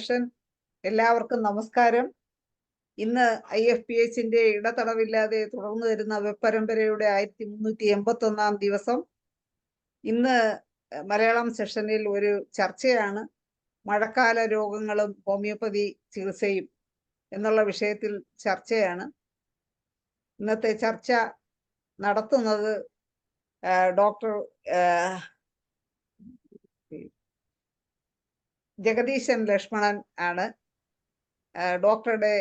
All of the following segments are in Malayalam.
സെഷൻ എല്ലാവർക്കും നമസ്കാരം. ഇന്ന് IFPHന്റെ ഇടതടവില്ലാതെ തുടർന്നു വരുന്ന വെബ് പരമ്പരയുടെ 1381 ദിവസം. ഇന്ന് മലയാളം സെഷനിൽ ഒരു ചർച്ചയാണ്. മഴക്കാല രോഗങ്ങളും ഹോമിയോപ്പതി ചികിത്സയും എന്നുള്ള വിഷയത്തിൽ ചർച്ചയാണ്. ഇന്നത്തെ ചർച്ച നടത്തുന്നത് ഡോക്ടർ ജഗദീശൻ ലക്ഷ്മണൻ ആണ്. ഡോക്ടറുടെ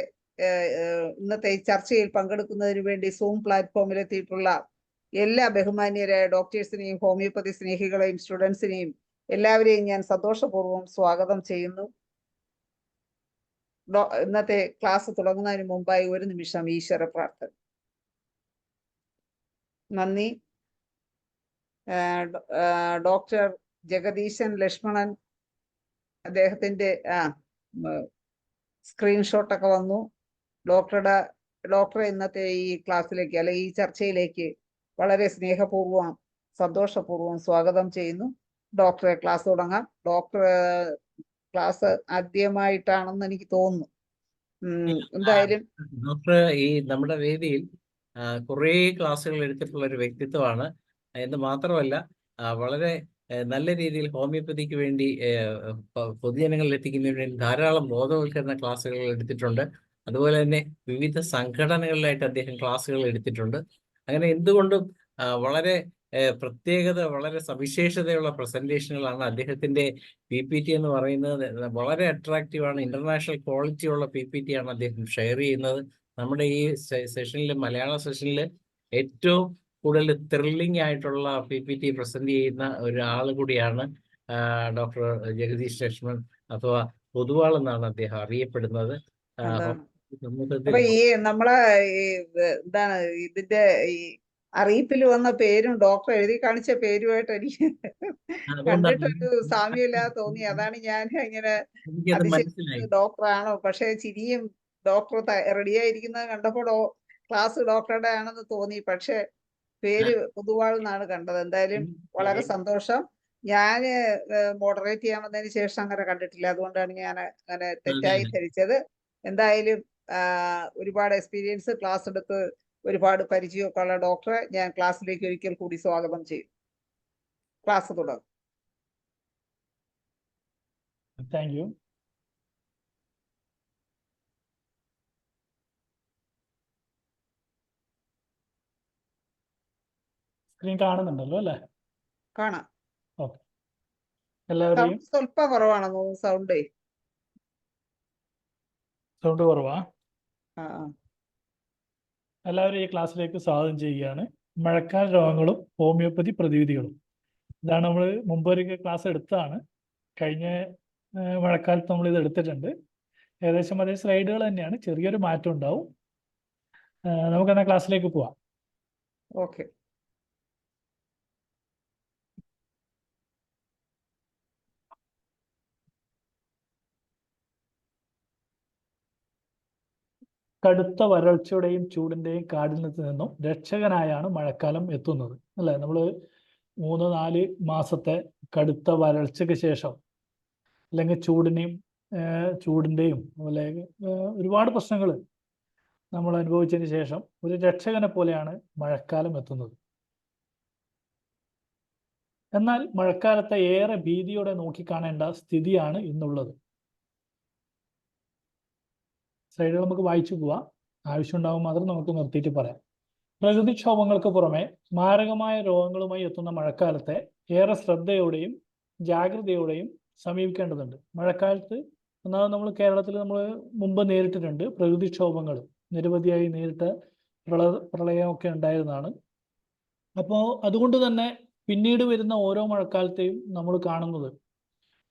ഇന്നത്തെ ചർച്ചയിൽ പങ്കെടുക്കുന്നതിന് വേണ്ടി സൂം പ്ലാറ്റ്ഫോമിലെത്തിയിട്ടുള്ള എല്ലാ ബഹുമാന്യരായ ഡോക്ടേഴ്സിനെയും ഹോമിയോപ്പതി സ്നേഹികളെയും സ്റ്റുഡൻസിനെയും എല്ലാവരെയും ഞാൻ സന്തോഷപൂർവ്വം സ്വാഗതം ചെയ്യുന്നു. ഇന്നത്തെ ക്ലാസ് തുടങ്ങുന്നതിന് മുമ്പായി ഒരു നിമിഷം ഈശ്വര പ്രാർത്ഥന. നന്ദി. ഡോക്ടർ ജഗദീശൻ ലക്ഷ്മണൻ, അദ്ദേഹത്തിന്റെ സ്ക്രീൻഷോട്ടൊക്കെ വന്നു. ഡോക്ടറെ ഇന്നത്തെ ഈ ക്ലാസ്സിലേക്ക് അല്ലെങ്കിൽ ഈ ചർച്ചയിലേക്ക് വളരെ സ്നേഹപൂർവ്വം സന്തോഷപൂർവ്വം സ്വാഗതം ചെയ്യുന്നു. ഡോക്ടറെ ക്ലാസ് തുടങ്ങാം. ഡോക്ടർ ക്ലാസ് ആദ്യമായിട്ടാണെന്ന് എനിക്ക് തോന്നുന്നു. എന്തായാലും ഡോക്ടർ ഈ നമ്മുടെ വേദിയിൽ കുറേ ക്ലാസ്സുകൾ എടുത്തിട്ടുള്ള ഒരു വ്യക്തിത്വമാണ് എന്ന് മാത്രമല്ല വളരെ നല്ല രീതിയിൽ ഹോമിയോപ്പതിക്ക് വേണ്ടി പൊതുജനങ്ങളിൽ എത്തിക്കുന്നതിന് വേണ്ടി ധാരാളം ബോധവൽക്കരണ ക്ലാസ്സുകൾ എടുത്തിട്ടുണ്ട്. അതുപോലെ തന്നെ വിവിധ സംഘടനകളിലായിട്ട് അദ്ദേഹം ക്ലാസ്സുകൾ എടുത്തിട്ടുണ്ട്. അങ്ങനെ എന്തുകൊണ്ടും വളരെ പ്രത്യേകത, വളരെ സവിശേഷതയുള്ള പ്രസന്റേഷനുകളാണ്. അദ്ദേഹത്തിന്റെ PPT എന്ന് പറയുന്നത് വളരെ അട്രാക്റ്റീവാണ്. ഇന്റർനാഷണൽ ക്വാളിറ്റിയുള്ള PPT ആണ് അദ്ദേഹം ഷെയർ ചെയ്യുന്നത്. നമ്മുടെ ഈ സെഷനിൽ, മലയാള സെഷനിൽ ഏറ്റവും കൂടുതൽ ത്രില്ലിംഗ് ആയിട്ടുള്ള PPT പ്രസന്റ് ചെയ്യുന്ന ഒരാൾ കൂടിയാണ് ഡോക്ടർ ജഗദീഷ് ലക്ഷ്മൺ, അഥവാ പൊതുവാൾ എന്നാണ് അദ്ദേഹം അറിയപ്പെടുന്നത്. അപ്പൊ ഈ നമ്മളെ എന്താണ് ഇതിന്റെ ഈ അറിയിപ്പിൽ വന്ന പേരും ഡോക്ടർ എഴുതി കാണിച്ച പേരുമായിട്ട് എനിക്ക് കണ്ടിട്ടൊരു സാമ്യമില്ലാതെ തോന്നി. അതാണ് ഞാൻ ഇങ്ങനെ ഡോക്ടറാണോ, പക്ഷെ ചിരിയും ഡോക്ടർ റെഡിയായിരിക്കുന്നത് കണ്ടപ്പോൾ ക്ലാസ് ഡോക്ടറുടെ ആണെന്ന് തോന്നി. പക്ഷെ പേര് പൊതുവാൾ എന്നാണ് കണ്ടത്. എന്തായാലും വളരെ സന്തോഷം. ഞാൻ മോഡറേറ്റ് ചെയ്യാൻ വന്നതിന് ശേഷം അങ്ങനെ കണ്ടിട്ടില്ല, അതുകൊണ്ടാണ് ഞാൻ അങ്ങനെ തെറ്റായി ധരിച്ചത്. എന്തായാലും ഒരുപാട് എക്സ്പീരിയൻസ്, ക്ലാസ് എടുത്ത് ഒരുപാട് പരിചയമൊക്കെ ഉള്ള ഡോക്ടറെ ഞാൻ ക്ലാസ്സിലേക്ക് ഒരിക്കൽ കൂടി സ്വാഗതം ചെയ്യും. ക്ലാസ് തുടങ്ങും. Thank you. സ്ക്രീൻ കാണുന്നുണ്ടല്ലോ അല്ലേ? കാണാം. ഓക്കെ. എല്ലാവരെയും സ്വല്പം കുറവാണെന്നോ സൗണ്ട് കുറവാ? എല്ലാവരും ഈ ക്ലാസ്സിലേക്ക് സ്വാഗതം ചെയ്യുകയാണ്. മഴക്കാല രോഗങ്ങളും ഹോമിയോപ്പതി പ്രതിവിധികളും. ഇതാണ് നമ്മൾ മുമ്പൊരിക്കൽ ക്ലാസ് എടുത്തതാണ്. കഴിഞ്ഞ മഴക്കാലത്ത് നമ്മൾ ഇത് എടുത്തിട്ടുണ്ട്. ഏകദേശം അതേ സ്ലൈഡുകൾ തന്നെയാണ്, ചെറിയൊരു മാറ്റം ഉണ്ടാവും. നമുക്കെന്നാ ക്ലാസ്സിലേക്ക് പോവാം. ഓക്കെ. കടുത്ത വരൾച്ചയുടെയും ചൂടിൻ്റെയും കാഠിന്യത്തിൽ നിന്നും രക്ഷകനായാണ് മഴക്കാലം എത്തുന്നത്, അല്ലേ? നമ്മൾ 3-4 മാസത്തെ കടുത്ത വരൾച്ചയ്ക്ക് ശേഷം, അല്ലെങ്കിൽ ചൂടിൻ്റെയും അതുപോലെ ഒരുപാട് പ്രശ്നങ്ങൾ നമ്മൾ അനുഭവിച്ചതിന് ശേഷം ഒരു രക്ഷകനെ പോലെയാണ് മഴക്കാലം എത്തുന്നത്. എന്നാൽ മഴക്കാലത്തെ ഏറെ ഭീതിയോടെ നോക്കിക്കാണേണ്ട സ്ഥിതിയാണ് ഇന്നുള്ളത്. സൈഡുകൾ നമുക്ക് വായിച്ചു പോവാം. ആവശ്യമുണ്ടാകും മാത്രം നമുക്ക് നിർത്തിയിട്ട് പറയാം. പ്രകൃതിക്ഷോഭങ്ങൾക്ക് പുറമെ മാരകമായ രോഗങ്ങളുമായി എത്തുന്ന മഴക്കാലത്തെ ഏറെ ശ്രദ്ധയോടെയും ജാഗ്രതയോടെയും സമീപിക്കേണ്ടതുണ്ട്. മഴക്കാലത്ത് ഒന്നാമത് നമ്മൾ കേരളത്തിൽ നമ്മൾ മുമ്പ് നേരിട്ടിട്ടുണ്ട് പ്രകൃതിക്ഷോഭങ്ങൾ, നിരവധിയായി നേരിട്ട പ്രളയമൊക്കെ ഉണ്ടായിരുന്നതാണ്. അപ്പോൾ അതുകൊണ്ട് തന്നെ പിന്നീട് വരുന്ന ഓരോ മഴക്കാലത്തെയും നമ്മൾ കാണുന്നത്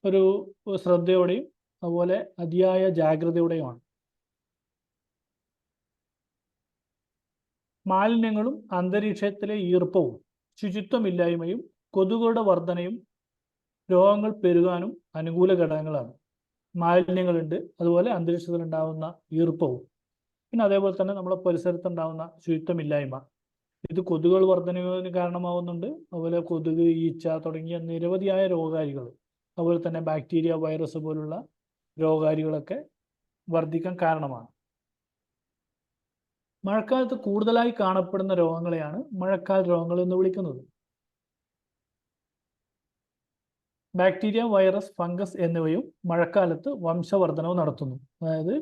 ഒരു ശ്രദ്ധയോടെയും അതുപോലെ അതിയായ ജാഗ്രതയോടെയുമാണ്. മാലിന്യങ്ങളും അന്തരീക്ഷത്തിലെ ഈർപ്പവും ശുചിത്വമില്ലായ്മയും കൊതുകുകളുടെ വർധനയും രോഗങ്ങൾ പെരുകാനും അനുകൂല ഘടകങ്ങളാണ്. മാലിന്യങ്ങളുണ്ട്, അതുപോലെ അന്തരീക്ഷത്തിൽ ഉണ്ടാകുന്ന ഈർപ്പവും, പിന്നെ അതേപോലെ തന്നെ നമ്മുടെ പരിസരത്തുണ്ടാകുന്ന ശുചിത്വമില്ലായ്മ, ഇത് കൊതുകുകൾ വർധനവിന് കാരണമാവുന്നുണ്ട്. അതുപോലെ കൊതുക്, ഈച്ച തുടങ്ങിയ നിരവധിയായ രോഗകാരികൾ, അതുപോലെ തന്നെ ബാക്ടീരിയ, വൈറസ് പോലുള്ള രോഗാരികളൊക്കെ വർദ്ധിക്കാൻ കാരണമാണ്. മഴക്കാലത്ത് കൂടുതലായി കാണപ്പെടുന്ന രോഗങ്ങളെയാണ് മഴക്കാല രോഗങ്ങൾ എന്ന് വിളിക്കുന്നത്. ബാക്ടീരിയ, വൈറസ്, ഫംഗസ് എന്നിവയും മഴക്കാലത്ത് വംശവർദ്ധനവ് നടത്തുന്നു. അതായത്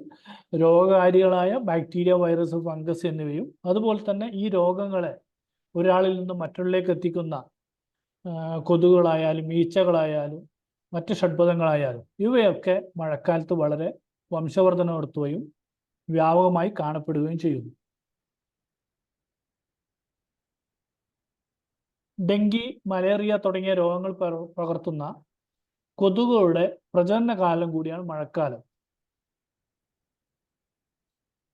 രോഗകാരികളായ ബാക്ടീരിയ, വൈറസ്, ഫംഗസ് എന്നിവയും അതുപോലെ തന്നെ ഈ രോഗങ്ങളെ ഒരാളിൽ നിന്ന് മറ്റുള്ളിലേക്ക് എത്തിക്കുന്ന കൊതുകുകളായാലും ഈച്ചകളായാലും മറ്റ് ഷഡ്പഥങ്ങളായാലും ഇവയൊക്കെ മഴക്കാലത്ത് വളരെ വംശവർദ്ധന നടത്തുകയും വ്യാപകമായി കാണപ്പെടുകയും ചെയ്യുന്നു. ഡെങ്കി, മലേറിയ തുടങ്ങിയ രോഗങ്ങൾ പകർത്തുന്ന കൊതുകുകളുടെ പ്രജനന കാലം കൂടിയാണ് മഴക്കാലം.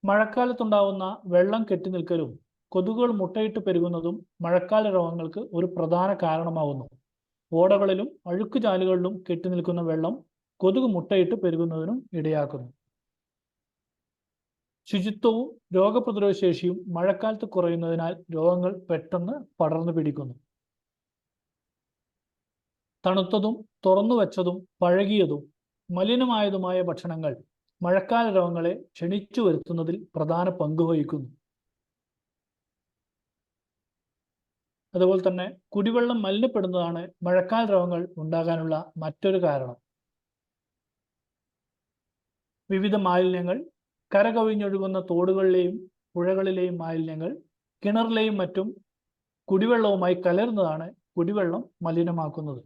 മഴക്കാലത്തുണ്ടാവുന്ന വെള്ളം കെട്ടിനിൽക്കലും കൊതുകുകൾ മുട്ടയിട്ട് പെരുകുന്നതും മഴക്കാല രോഗങ്ങൾക്ക് ഒരു പ്രധാന കാരണമാകുന്നു. ഓടകളിലും അഴുക്കുചാലുകളിലും കെട്ടിനിൽക്കുന്ന വെള്ളം കൊതുക് മുട്ടയിട്ട് പെരുകുന്നതിനും ഇടയാക്കുന്നു. ശുചിത്വവും രോഗപ്രതിരോധ ശേഷിയും മഴക്കാലത്ത് കുറയുന്നതിനാൽ രോഗങ്ങൾ പെട്ടെന്ന് പടർന്നു പിടിക്കുന്നു. തണുത്തതും തുറന്നു വെച്ചതും പഴകിയതും മലിനമായതുമായ ഭക്ഷണങ്ങൾ മഴക്കാല രോഗങ്ങളെ ക്ഷണിച്ചു വരുത്തുന്നതിൽ പ്രധാന പങ്ക് വഹിക്കുന്നു. അതുപോലെ തന്നെ കുടിവെള്ളം മലിനപ്പെടുന്നതാണ് മഴക്കാല രോഗങ്ങൾ ഉണ്ടാകാനുള്ള മറ്റൊരു കാരണം. വിവിധ മാലിന്യങ്ങൾ, കരകവിഞ്ഞൊഴുകുന്ന തോടുകളിലെയും പുഴകളിലെയും മാലിന്യങ്ങൾ കിണറിലെയും മറ്റും കുടിവെള്ളവുമായി കലർന്നതാണ് കുടിവെള്ളം മലിനമാക്കുന്നത്.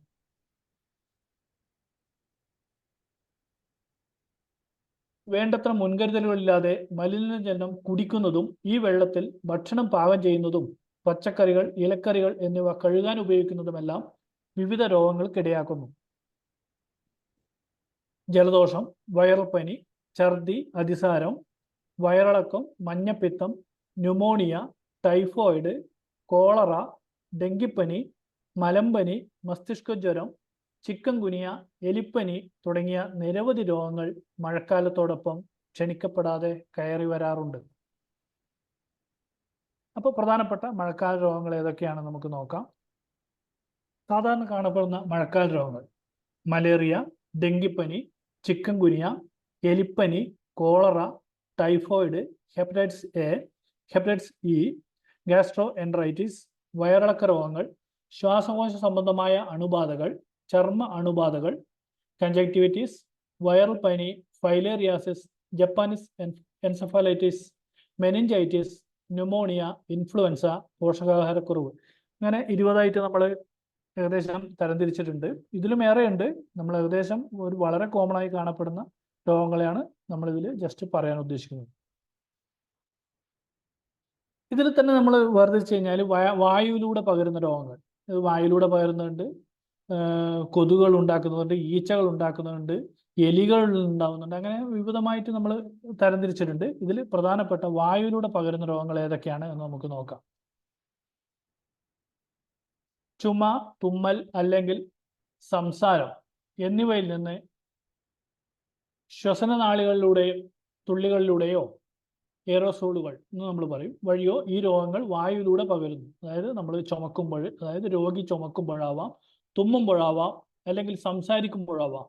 വേണ്ടത്ര മുൻകരുതലുകളില്ലാതെ മലിനജലം കുടിക്കുന്നതും ഈ വെള്ളത്തിൽ ഭക്ഷണം പാകം ചെയ്യുന്നതും പച്ചക്കറികൾ, ഇലക്കറികൾ എന്നിവ കഴുകാൻ ഉപയോഗിക്കുന്നതുമെല്ലാം വിവിധ രോഗങ്ങൾക്കിടയാക്കുന്നു. ജലദോഷം, വൈറൽ പനി, ഛർദി, അതിസാരം, വയറിളക്കം, മഞ്ഞപ്പിത്തം, ന്യൂമോണിയ, ടൈഫോയിഡ്, കോളറ, ഡെങ്കിപ്പനി, മലമ്പനി, മസ്തിഷ്കജ്വരം, ചിക്കൻ ഗുനിയ, എലിപ്പനി തുടങ്ങിയ നിരവധി രോഗങ്ങൾ മഴക്കാലത്തോടൊപ്പം ക്ഷണിക്കപ്പെടാതെ കയറി വരാറുണ്ട്. അപ്പോൾ പ്രധാനപ്പെട്ട മഴക്കാല രോഗങ്ങൾ ഏതൊക്കെയാണെന്ന് നമുക്ക് നോക്കാം. സാധാരണ കാണപ്പെടുന്ന മഴക്കാല രോഗങ്ങൾ: മലേറിയ, ഡെങ്കിപ്പനി, ചിക്കൻ ഗുനിയ, എലിപ്പനി, cholera, typhoid, hepatitis A, hepatitis E, gastroenteritis, വയറിളക്ക രോഗങ്ങൾ, ശ്വാസകോശ സംബന്ധമായ അണുബാധകൾ, ചർമ്മ അണുബാധകൾ, കൺജക്റ്റിവിറ്റിസ്, വൈറൽ പനി, filariasis, Japanese encephalitis, meningitis, pneumonia, influenza, പോഷകാഹാരക്കുറവ്. അങ്ങനെ 20 നമ്മൾ ഏകദേശം തരംതിരിച്ചിട്ടുണ്ട്. ഇതിലും ഏറെയുണ്ട്. നമ്മൾ ഏകദേശം ഒരു വളരെ കോമൺ ആയി കാണപ്പെടുന്ന രോഗങ്ങളെയാണ് നമ്മളിതിൽ ജസ്റ്റ് പറയാൻ ഉദ്ദേശിക്കുന്നത്. ഇതിൽ തന്നെ നമ്മൾ വേർതിരിച്ചു കഴിഞ്ഞാൽ വായുവിലൂടെ പകരുന്ന രോഗങ്ങൾ, വായുവിലൂടെ പകരുന്നുണ്ട്, കൊതുകുകൾ ഉണ്ടാക്കുന്നുണ്ട്, ഈച്ചകൾ ഉണ്ടാക്കുന്നുണ്ട്, എലികൾ ഉണ്ടാകുന്നുണ്ട്. അങ്ങനെ വിവിധമായിട്ട് നമ്മൾ തരംതിരിച്ചിട്ടുണ്ട്. ഇതിൽ പ്രധാനപ്പെട്ട വായുവിലൂടെ പകരുന്ന രോഗങ്ങൾ ഏതൊക്കെയാണ് എന്ന് നമുക്ക് നോക്കാം. ചുമ, തുമ്മൽ അല്ലെങ്കിൽ സംസാരം എന്നിവയിൽ നിന്ന് ശ്വസനനാളികളിലൂടെയോ തുള്ളികളിലൂടെയോ എയറോസോളുകൾ എന്ന് നമ്മൾ പറയും വഴിയോ ഈ രോഗങ്ങൾ വായുവിലൂടെ പകരുന്നു. അതായത് നമ്മൾ ചുമക്കുമ്പോൾ, അതായത് രോഗി ചുമക്കുമ്പോഴാവാം, തുമ്മുമ്പോഴാവാം, അല്ലെങ്കിൽ സംസാരിക്കുമ്പോഴാവാം.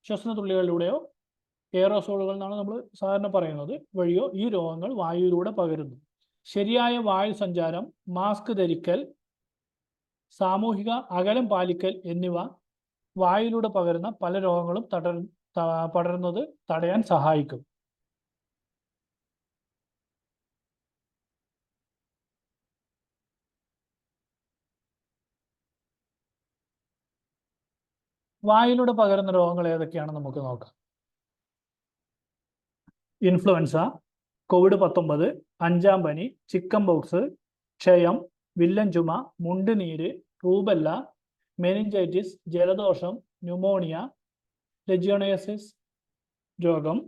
ശ്വസന തുള്ളികളിലൂടെയോ എയറോസോളുകൾ എന്നാണ് നമ്മൾ സാധാരണ പറയുന്നത് വഴിയോ ഈ രോഗങ്ങൾ വായുവിലൂടെ പകരുന്നു. ശരിയായ വായു സഞ്ചാരം, മാസ്ക് ധരിക്കൽ, സാമൂഹിക അകലം പാലിക്കൽ എന്നിവ വായുവിലൂടെ പകരുന്ന പല രോഗങ്ങളും പടരുന്നത് തടയാൻ സഹായിക്കും. വായുവിലൂടെ പകരുന്ന രോഗങ്ങൾ ഏതൊക്കെയാണെന്ന് നമുക്ക് നോക്കാം. ഇൻഫ്ലുവൻസ, COVID-19, അഞ്ചാം പനി, ചിക്കൻ പോക്സ്, ക്ഷയം, വില്ലൻ ചുമ, മുണ്ടുനീര്, റൂബല്ല, മെനിഞ്ചൈറ്റിസ്, ജലദോഷം, ന്യൂമോണിയ, ലെജിയോണേസിസ് രോഗം,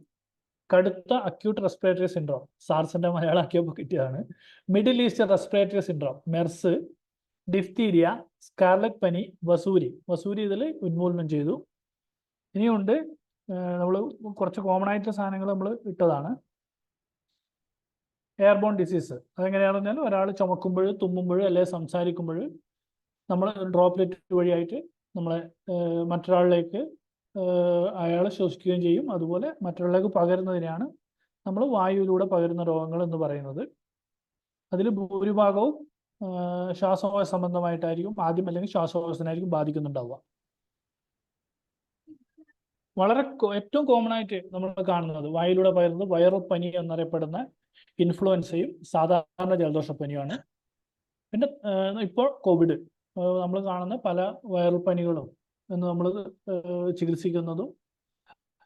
കടുത്ത അക്യൂട്ട് റെസ്പിറേറ്ററി സിൻഡ്രോം, സാർസിന്റെ മലയാളാക്കിയപ്പോൾ കിട്ടിയതാണ്, middle east respiratory syndrome, Merz, diphtheria, scarlet പനി, വസൂരി ഇതിൽ ഉന്മൂലനം ചെയ്തു. ഇനിയുണ്ട്, നമ്മൾ കുറച്ച് കോമൺ ആയിട്ടുള്ള സാധനങ്ങൾ നമ്മൾ ഇട്ടതാണ്. Airborne disease. അതെങ്ങനെയാണെന്ന് പറഞ്ഞാൽ ഒരാൾ ചുമക്കുമ്പോൾ, തുമ്മുമ്പോൾ, അല്ലെങ്കിൽ സംസാരിക്കുമ്പോൾ നമ്മൾ ഡ്രോപ്ലെറ്റ് വഴിയായിട്ട് നമ്മളെ മറ്റൊരാളിലേക്ക് അയാൾ ശ്വസിക്കുകയും ചെയ്യും. അതുപോലെ മറ്റുള്ളവർക്ക് പകരുന്നതിനാണ് നമ്മൾ വായുവിലൂടെ പകരുന്ന രോഗങ്ങൾ എന്ന് പറയുന്നത്. അതിൽ ഭൂരിഭാഗവും ശ്വാസകോശ സംബന്ധമായിട്ടായിരിക്കും ആദ്യം, അല്ലെങ്കിൽ ശ്വാസകോശത്തിനായിരിക്കും ബാധിക്കുന്നുണ്ടാവുക. വളരെ ഏറ്റവും കോമൺ ആയിട്ട് നമ്മൾ കാണുന്നത് വായുവിലൂടെ പകരുന്നത് വൈറൽ പനി എന്നറിയപ്പെടുന്ന ഇൻഫ്ലുവൻസയും സാധാരണ ജലദോഷപ്പനിയുമാണ്. പിന്നെ ഇപ്പോൾ കോവിഡ്, നമ്മൾ കാണുന്ന പല വൈറൽ പനികളും എന്ന് നമ്മൾ ചികിത്സിക്കുന്നതും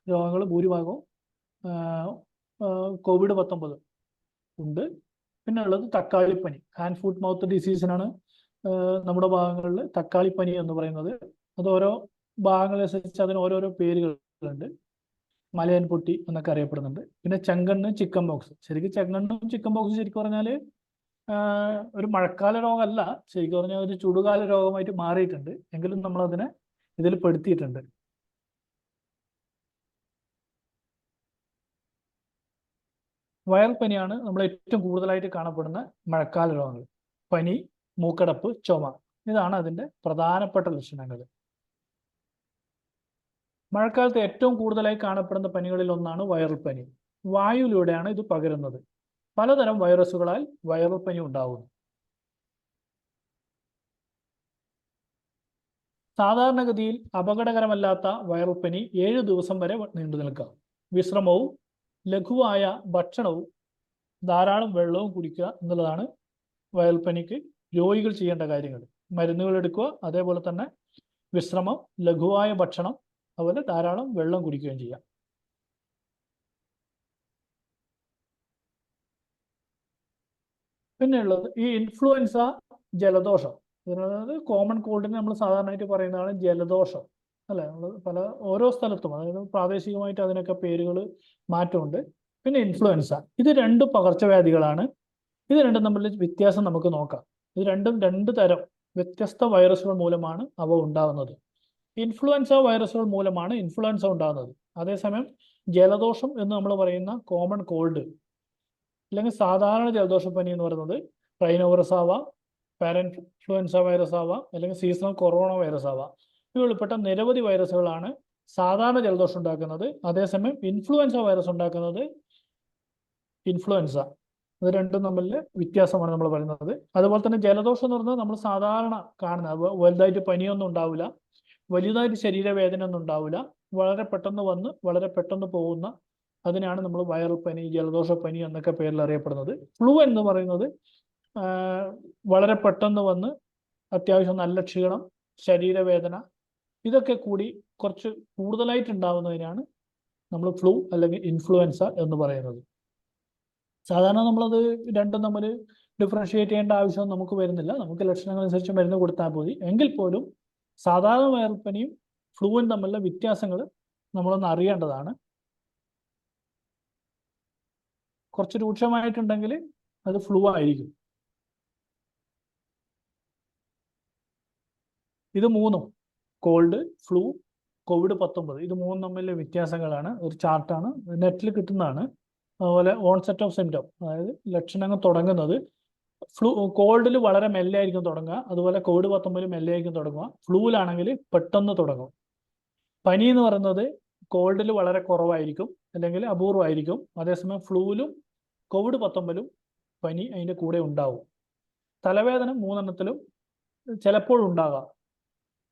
രോഗങ്ങൾ ഭൂരിഭാഗവും COVID-19 ഉണ്ട്. പിന്നെ ഉള്ളത് തക്കാളിപ്പനി, ഹാൻഡ് ഫുഡ് മൗത്ത് ഡിസീസിനാണ് നമ്മുടെ ഭാഗങ്ങളിൽ തക്കാളിപ്പനി എന്ന് പറയുന്നത്. അത് ഓരോ ഭാഗങ്ങളനുസരിച്ച് അതിന് ഓരോരോ പേരുകളുണ്ട്. മലയൻ പൊട്ടി എന്നൊക്കെ അറിയപ്പെടുന്നുണ്ട്. പിന്നെ ചെങ്കണ്ണ്, ചിക്കൻ ബോക്സ്. ശരിക്കും ചെങ്കണ്ണും ചിക്കൻ ബോക്സും ശരിക്കും പറഞ്ഞാൽ ഒരു മഴക്കാല രോഗമല്ല, ശരിക്കും പറഞ്ഞാൽ ഒരു ചൂടുകാല രോഗമായിട്ട് മാറിയിട്ടുണ്ട്. എങ്കിലും നമ്മളതിനെ ഇതിൽ പെടുത്തിയിട്ടുണ്ട്. വൈറൽ പനിയാണ് നമ്മൾ ഏറ്റവും കൂടുതലായിട്ട് കാണപ്പെടുന്ന മഴക്കാല രോഗങ്ങൾ. പനി, മൂക്കടപ്പ്, ചുമ, ഇതാണ് അതിൻ്റെ പ്രധാനപ്പെട്ട ലക്ഷണങ്ങൾ. മഴക്കാലത്ത് ഏറ്റവും കൂടുതലായി കാണപ്പെടുന്ന പനികളിൽ ഒന്നാണ് വൈറൽ പനി. വായുവിലൂടെയാണ് ഇത് പകരുന്നത്. പലതരം വൈറസുകളാൽ വൈറൽ പനി ഉണ്ടാകുന്നു. സാധാരണഗതിയിൽ അപകടകരമല്ലാത്ത വൈറൽ പനി 7 ദിവസം വരെ നീണ്ടു നിൽക്കാം. വിശ്രമവും ലഘുവായ ഭക്ഷണവും ധാരാളം വെള്ളവും കുടിക്കുക എന്നുള്ളതാണ് വൈറൽ പനിക്ക് രോഗികൾ ചെയ്യേണ്ട കാര്യങ്ങൾ. മരുന്നുകൾ എടുക്കുക, അതേപോലെ തന്നെ വിശ്രമം, ലഘുവായ ഭക്ഷണം, അതുപോലെ ധാരാളം വെള്ളം കുടിക്കുകയും ചെയ്യാം. പിന്നെ ഉള്ളത് ഈ ഇൻഫ്ലുവൻസ, ജലദോഷം. ഇതിനകത്ത് കോമൺ കോൾഡിന് നമ്മൾ സാധാരണയായിട്ട് പറയുന്നതാണ് ജലദോഷം, അല്ലെ? നമ്മൾ ഓരോ സ്ഥലത്തും, അതായത് പ്രാദേശികമായിട്ട് അതിനൊക്കെ പേരുകൾ മാറ്റമുണ്ട്. പിന്നെ ഇൻഫ്ലുവൻസ, ഇത് 2 പകർച്ചവ്യാധികളാണ്. ഇത് രണ്ടും തമ്മിൽ വ്യത്യാസം നമുക്ക് നോക്കാം. ഇത് രണ്ടും 2 തരം വ്യത്യസ്ത വൈറസുകൾ മൂലമാണ് അവ ഉണ്ടാകുന്നത്. ഇൻഫ്ലുവൻസ വൈറസുകൾ മൂലമാണ് ഇൻഫ്ലുവൻസ ഉണ്ടാകുന്നത്. അതേസമയം ജലദോഷം എന്ന് നമ്മൾ പറയുന്ന കോമൺ കോൾഡ് അല്ലെങ്കിൽ സാധാരണ ജലദോഷപ്പനി എന്ന് പറയുന്നത് റൈനോവൈറസ് ആവാം, പാരൻഫ്ലുവൻസ വൈറസ് ആവാം, അല്ലെങ്കിൽ സീസണൽ കൊറോണ വൈറസ് ആവാം. ഇവയിൽപ്പെട്ട നിരവധി വൈറസുകളാണ് സാധാരണ ജലദോഷം ഉണ്ടാക്കുന്നത്. അതേസമയം ഇൻഫ്ലുവൻസ വൈറസ് ഉണ്ടാക്കുന്നത് ഇൻഫ്ലുവൻസ. ഇത് രണ്ടും തമ്മിൽ വ്യത്യാസമാണ് നമ്മൾ പറയുന്നത്. അതുപോലെ തന്നെ ജലദോഷം എന്ന് പറഞ്ഞാൽ നമ്മൾ സാധാരണ കാണുന്നത് വലുതായിട്ട് പനിയൊന്നും ഉണ്ടാവില്ല, വലുതായിട്ട് ശരീരവേദന ഒന്നും ഉണ്ടാവില്ല, വളരെ പെട്ടെന്ന് വന്ന് വളരെ പെട്ടെന്ന് പോകുന്ന, അതിനാണ് നമ്മൾ വൈറൽ പനി, ജലദോഷപ്പനി എന്നൊക്കെ പേരിൽ അറിയപ്പെടുന്നത്. ഫ്ലൂ എന്ന് പറയുന്നത് വളരെ പെട്ടെന്ന് വന്ന് അത്യാവശ്യം നല്ല ക്ഷീണം, ശരീരവേദന, ഇതൊക്കെ കൂടി കുറച്ച് കൂടുതലായിട്ട് ഉണ്ടാകുന്നതിനാണ് നമ്മൾ ഫ്ലൂ അല്ലെങ്കിൽ ഇൻഫ്ലുവൻസ എന്ന് പറയുന്നത്. സാധാരണ നമ്മളത് രണ്ടും തമ്മിൽ ഡിഫറൻഷിയേറ്റ് ചെയ്യേണ്ട ആവശ്യം നമുക്ക് വരുന്നില്ല. നമുക്ക് ലക്ഷണങ്ങൾ അനുസരിച്ച് മരുന്ന് കൊടുത്താൽ മതി. എങ്കിൽ പോലും സാധാരണ വൈറൽ പനിയും ഫ്ലൂവും തമ്മിലുള്ള വ്യത്യാസങ്ങൾ നമ്മളൊന്ന് അറിയേണ്ടതാണ്. കുറച്ച് രൂക്ഷമായിട്ടുണ്ടെങ്കിൽ അത് ഫ്ലൂ ആയിരിക്കും. ഇത് മൂന്നും, കോൾഡ്, ഫ്ലൂ, COVID-19, ഇത് മൂന്നും തമ്മിലുള്ള വ്യത്യാസങ്ങളാണ്. ഒരു ചാർട്ടാണ്, നെറ്റിൽ കിട്ടുന്നതാണ്. അതുപോലെ ഓൺസെറ്റ് ഓഫ് സിംറ്റം, അതായത് ലക്ഷണങ്ങൾ തുടങ്ങുന്നത് കോൾഡിൽ വളരെ മെല്ലെ ആയിരിക്കും തുടങ്ങുക, അതുപോലെ COVID-19 മെല്ലെ ആയിരിക്കും തുടങ്ങുക. ഫ്ലൂവിലാണെങ്കിൽ പെട്ടെന്ന് തുടങ്ങും. പനി എന്ന് പറയുന്നത് കോൾഡിൽ വളരെ കുറവായിരിക്കും അല്ലെങ്കിൽ അപൂർവമായിരിക്കും. അതേസമയം ഫ്ലൂവിലും COVID-19 പനി അതിൻ്റെ കൂടെ ഉണ്ടാവും. തലവേദന 3 ചിലപ്പോൾ ഉണ്ടാകാം.